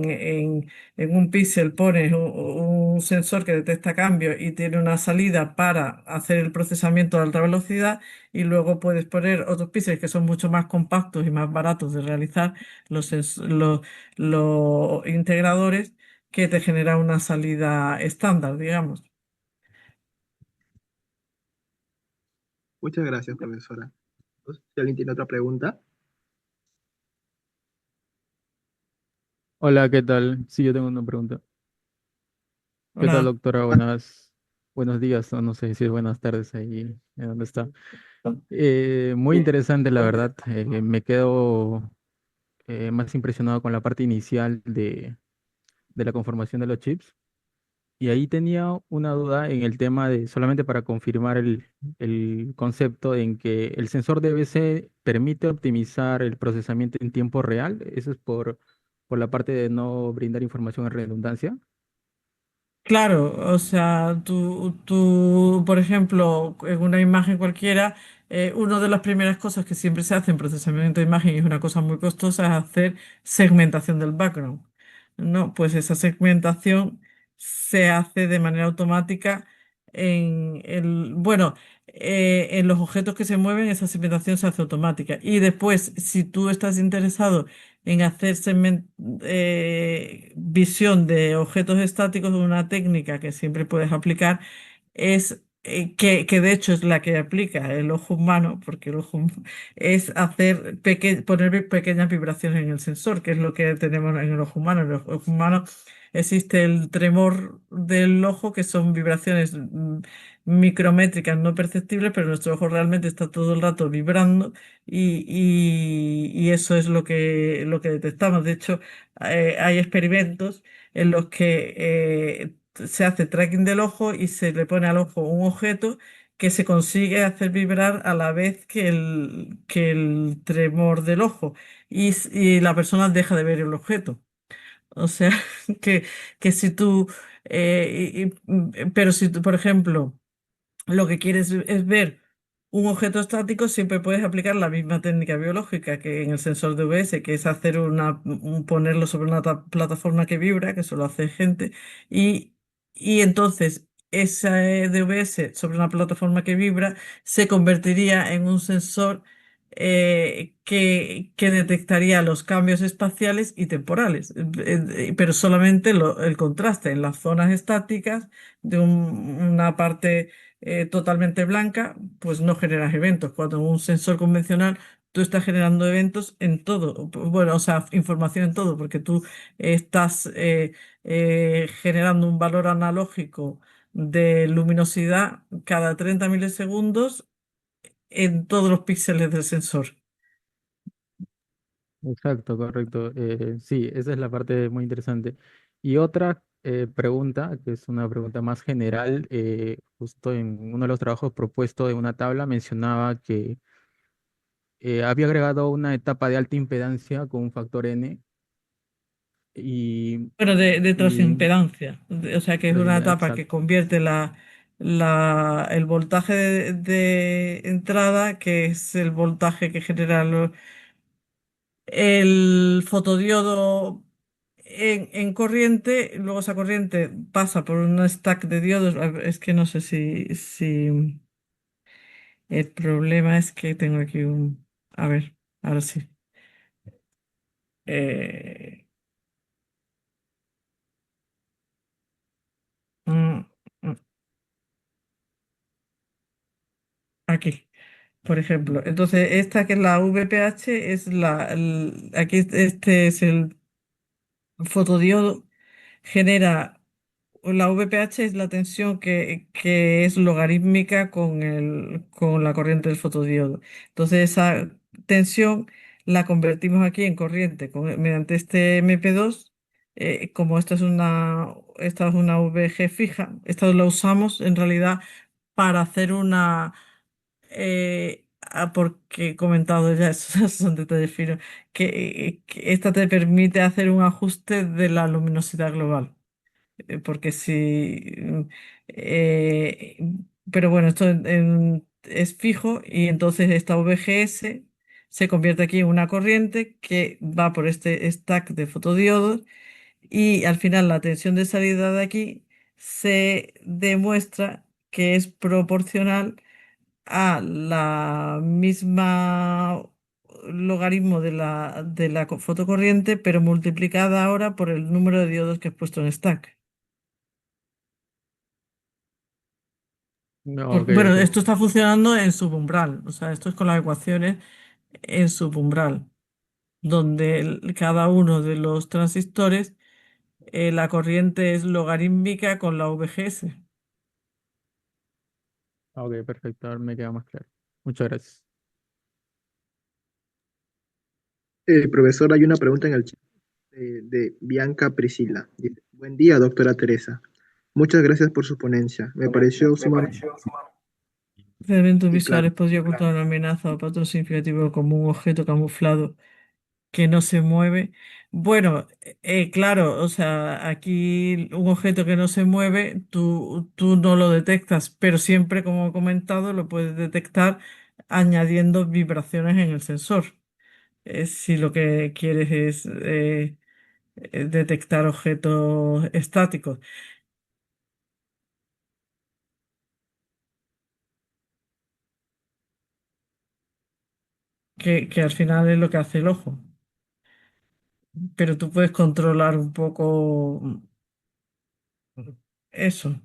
en un píxel pones un sensor que detecta cambios y tiene una salida para hacer el procesamiento a alta velocidad, y luego puedes poner otros píxeles que son mucho más compactos y más baratos de realizar, los integradores, que te genera una salida estándar, digamos. Muchas gracias, profesora. Pues, si alguien tiene otra pregunta. Hola, ¿qué tal? Sí, yo tengo una pregunta. ¿Qué tal, Hola. doctora? Buenos días, o no sé si es buenas tardes ahí, en donde está. Muy interesante, la verdad. Me quedo más impresionado con la parte inicial de la conformación de los chips. Y ahí tenía una duda en el tema de, solamente para confirmar el concepto en que el sensor DBC permite optimizar el procesamiento en tiempo real. Eso es por la parte de no brindar información en redundancia. Claro, o sea, tú, por ejemplo, en una imagen cualquiera, una de las primeras cosas que siempre se hace en procesamiento de imagen, y es una cosa muy costosa, es hacer segmentación del background. No, pues esa segmentación se hace de manera automática en los objetos que se mueven, esa segmentación se hace automática. Y después, si tú estás interesado en hacer visión de objetos estáticos, una técnica que siempre puedes aplicar es, que de hecho es la que aplica el ojo humano, porque es poner pequeñas vibraciones en el sensor, que es lo que tenemos en el ojo humano. En el ojo humano existe el tremor del ojo, que son vibraciones micrométricas no perceptibles, pero nuestro ojo realmente está todo el rato vibrando, y eso es lo que detectamos. De hecho, hay experimentos en los que se hace tracking del ojo y se le pone al ojo un objeto que se consigue hacer vibrar a la vez que el tremor del ojo, y la persona deja de ver el objeto. O sea, que, que si tú, pero si tú, por ejemplo, lo que quieres es ver un objeto estático, siempre puedes aplicar la misma técnica biológica que en el sensor de UVS, que es hacer ponerlo sobre una plataforma que vibra, que eso lo hace gente, y, y entonces esa DVS sobre una plataforma que vibra se convertiría en un sensor, que detectaría los cambios espaciales y temporales, pero solamente el contraste en las zonas estáticas de una parte totalmente blanca, pues no generas eventos. Cuando en un sensor convencional tú estás generando eventos en todo, bueno, o sea, información en todo, porque tú estás generando un valor analógico de luminosidad cada 30 milisegundos en todos los píxeles del sensor. Exacto, correcto. Sí, esa es la parte muy interesante. Y otra pregunta, que es una pregunta más general, justo en uno de los trabajos propuestos de una tabla mencionaba que había agregado una etapa de alta impedancia con un factor N y, Bueno, de y transimpedancia, o sea que es una etapa que exacto, convierte el voltaje de entrada, que es el voltaje que genera el fotodiodo en corriente. Luego esa corriente pasa por un stack de diodos. A ver, es que no sé si el problema es que tengo aquí A ver, ahora sí. Eh, mm, mm, Aquí, por ejemplo. Entonces, esta que es la VPH es aquí este es el fotodiodo. Genera La VPH es la tensión que es logarítmica con la corriente del fotodiodo. Entonces, esa tensión la convertimos aquí en corriente mediante este MP2. Como esta es una VG fija, esta la usamos en realidad para hacer porque he comentado ya, esos son detalles finos, que esta te permite hacer un ajuste de la luminosidad global. Porque si, eh, pero bueno, esto es fijo y entonces esta VGS se convierte aquí en una corriente que va por este stack de fotodiodos y al final la tensión de salida de aquí se demuestra que es proporcional a la misma logaritmo de la fotocorriente, pero multiplicada ahora por el número de diodos que he puesto en stack. No, ok, Bueno, ok. esto está funcionando en subumbral, o sea, esto es con las ecuaciones en subumbral, donde cada uno de los transistores, la corriente es logarítmica con la VGS. Ok, perfecto, ahora me queda más claro. Muchas gracias. Profesor, hay una pregunta en el chat de Bianca Priscila. Dice, buen día, doctora Teresa. Muchas gracias por su ponencia. Me pareció sumamente Elementos y claro. visuales podría ocultar una amenaza o patrón significativo como un objeto camuflado que no se mueve. Bueno, claro, o sea, aquí un objeto que no se mueve, tú no lo detectas, pero siempre, como he comentado, lo puedes detectar añadiendo vibraciones en el sensor. Si lo que quieres es detectar objetos estáticos, que al final es lo que hace el ojo. Pero tú puedes controlar un poco eso. No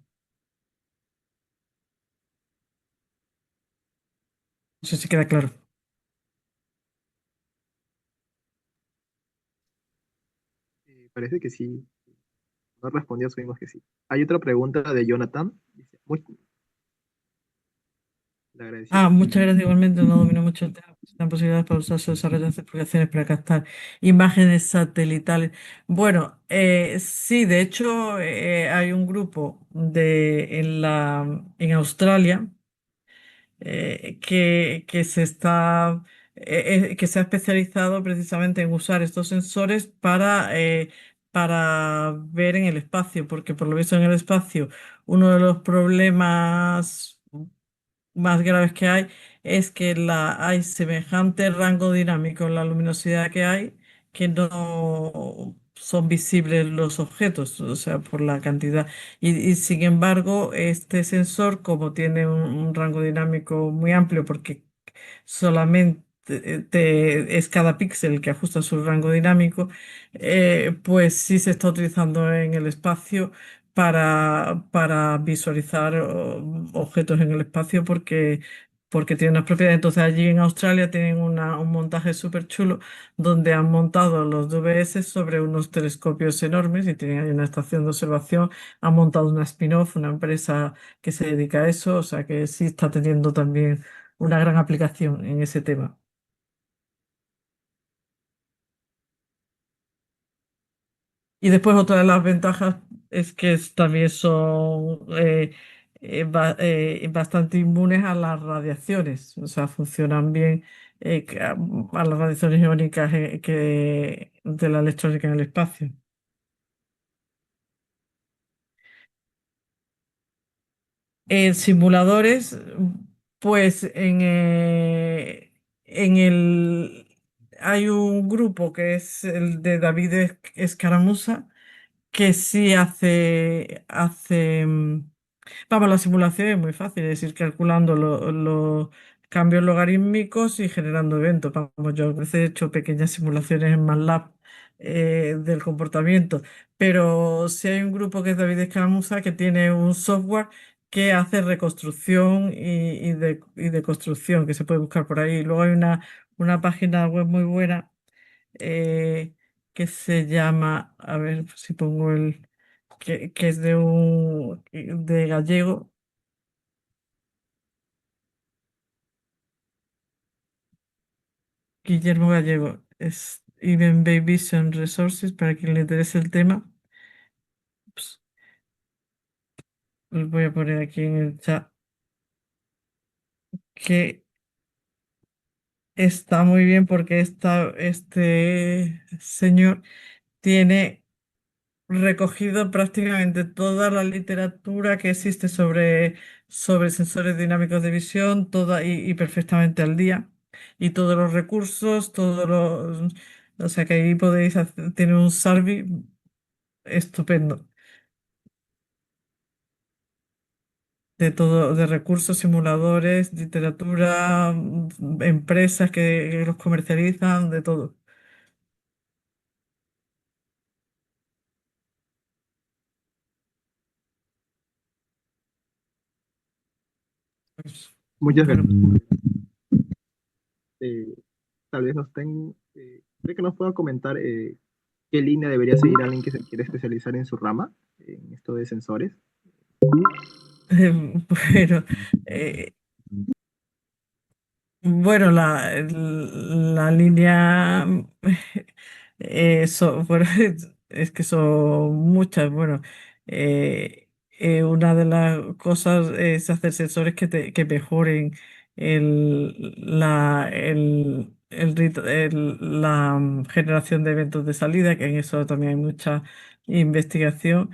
sé si queda claro. Parece que sí. No respondió, asumimos que sí. Hay otra pregunta de Jonathan. Dice, le Ah, agradeció. muchas gracias igualmente. No domino mucho el tema. Existen posibilidades para usar su desarrollo de aplicaciones para captar imágenes satelitales. Bueno, sí, de hecho, hay un grupo en Australia que se ha especializado precisamente en usar estos sensores para ver en el espacio, porque por lo visto en el espacio uno de los problemas más graves que hay es que hay semejante rango dinámico en la luminosidad que hay que no son visibles los objetos, o sea, por la cantidad. Y sin embargo, este sensor, como tiene un rango dinámico muy amplio, porque solamente es cada píxel que ajusta su rango dinámico, pues sí se está utilizando en el espacio para visualizar objetos en el espacio porque tiene unas propiedades. Entonces allí en Australia tienen un montaje súper chulo donde han montado los DVS sobre unos telescopios enormes y tienen ahí una estación de observación. Han montado una spin-off, una empresa que se dedica a eso, o sea que sí está teniendo también una gran aplicación en ese tema. Y después otra de las ventajas es que también son bastante inmunes a las radiaciones, o sea, funcionan bien a las radiaciones iónicas de la electrónica en el espacio. En simuladores, pues hay un grupo que es el de David Escaramuza que sí vamos, la simulación es muy fácil, es ir calculando los cambios logarítmicos y generando eventos. Vamos, yo a veces he hecho pequeñas simulaciones en MATLAB del comportamiento, pero si hay un grupo que es David Escaramuza que tiene un software que hace reconstrucción y de construcción, que se puede buscar por ahí. Luego hay una página web muy buena eh, que se llama, a ver si pongo que es de gallego, Guillermo Gallego, es Even Bay Vision Resources, para quien le interese el tema, pues, os voy a poner aquí en el chat que está muy bien porque este señor tiene recogido prácticamente toda la literatura que existe sobre sensores dinámicos de visión, toda y perfectamente al día. Y todos los recursos, o sea que ahí podéis hacer, tiene un Sarvi estupendo de todo, de recursos, simuladores, literatura, empresas que los comercializan, de todo. Pues, Muchas bueno, gracias. Eh, Tal vez creo que nos pueda comentar qué línea debería seguir alguien que se quiere especializar en su rama, en esto de sensores. bueno, eh, bueno, la línea, bueno, es que son muchas. Bueno, una de las cosas es hacer sensores que mejoren la generación de eventos de salida, que en eso también hay mucha investigación.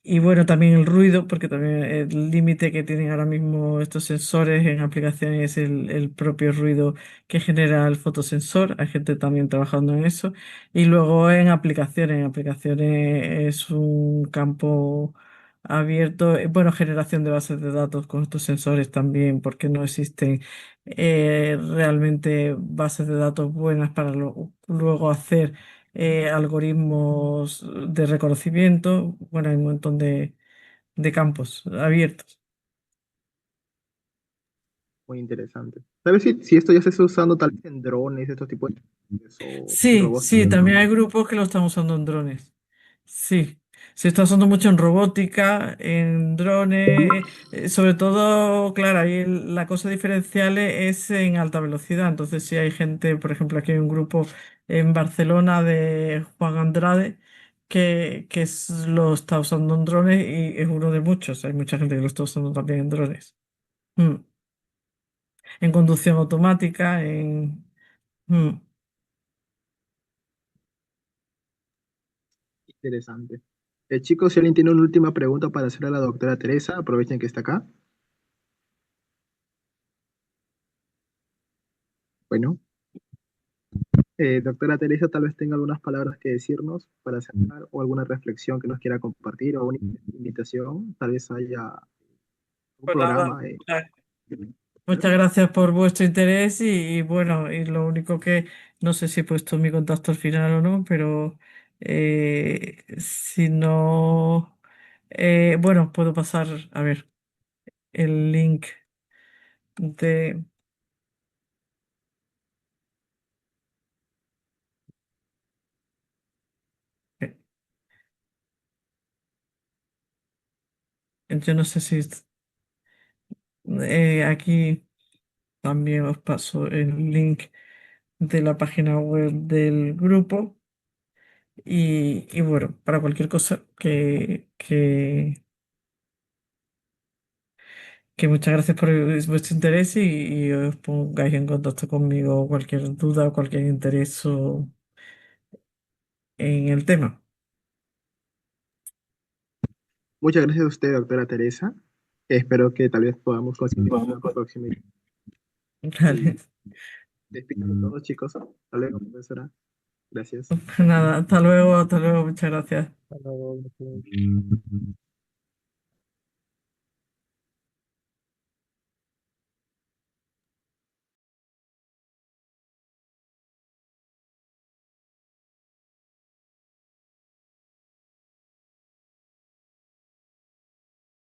Y bueno, también el ruido, porque también el límite que tienen ahora mismo estos sensores en aplicaciones es el propio ruido que genera el fotosensor. Hay gente también trabajando en eso. Y luego en aplicaciones es un campo abierto. Bueno, generación de bases de datos con estos sensores también, porque no existen realmente bases de datos buenas para luego hacer algoritmos de reconocimiento. Bueno, hay un montón de campos abiertos. Muy interesante. ¿Sabes si esto ya se está usando tal vez en drones, estos tipos de o Sí, robots? sí, también hay grupos que lo están usando en drones. Sí, se está usando mucho en robótica, en drones, sobre todo, claro, ahí la cosa diferencial es en alta velocidad. Entonces, si hay gente, por ejemplo, aquí hay un grupo en Barcelona de Juan Andrade lo está usando en drones y es uno de muchos. Hay mucha gente que lo está usando también en drones. Mm. En conducción automática, mm. Interesante. Chicos, si alguien tiene una última pregunta para hacer a la doctora Teresa, aprovechen que está acá. Bueno, doctora Teresa, tal vez tenga algunas palabras que decirnos para cerrar o alguna reflexión que nos quiera compartir o una invitación. Tal vez haya un Pues nada, programa. muchas gracias por vuestro interés y bueno, y lo único que no sé si he puesto mi contacto al final o no, pero si no, bueno, puedo pasar a ver el link de, eh, yo no sé si aquí también os paso el link de la página web del grupo y bueno, para cualquier cosa que muchas gracias por vuestro interés y os pongáis en contacto conmigo cualquier duda o cualquier interés en el tema. Muchas gracias a usted, doctora Teresa. Espero que tal vez podamos conseguir una próxima. Vale. Y despido a todos, chicos. Hasta luego, profesora. Gracias. Nada, hasta luego, muchas gracias. Hasta luego, gracias.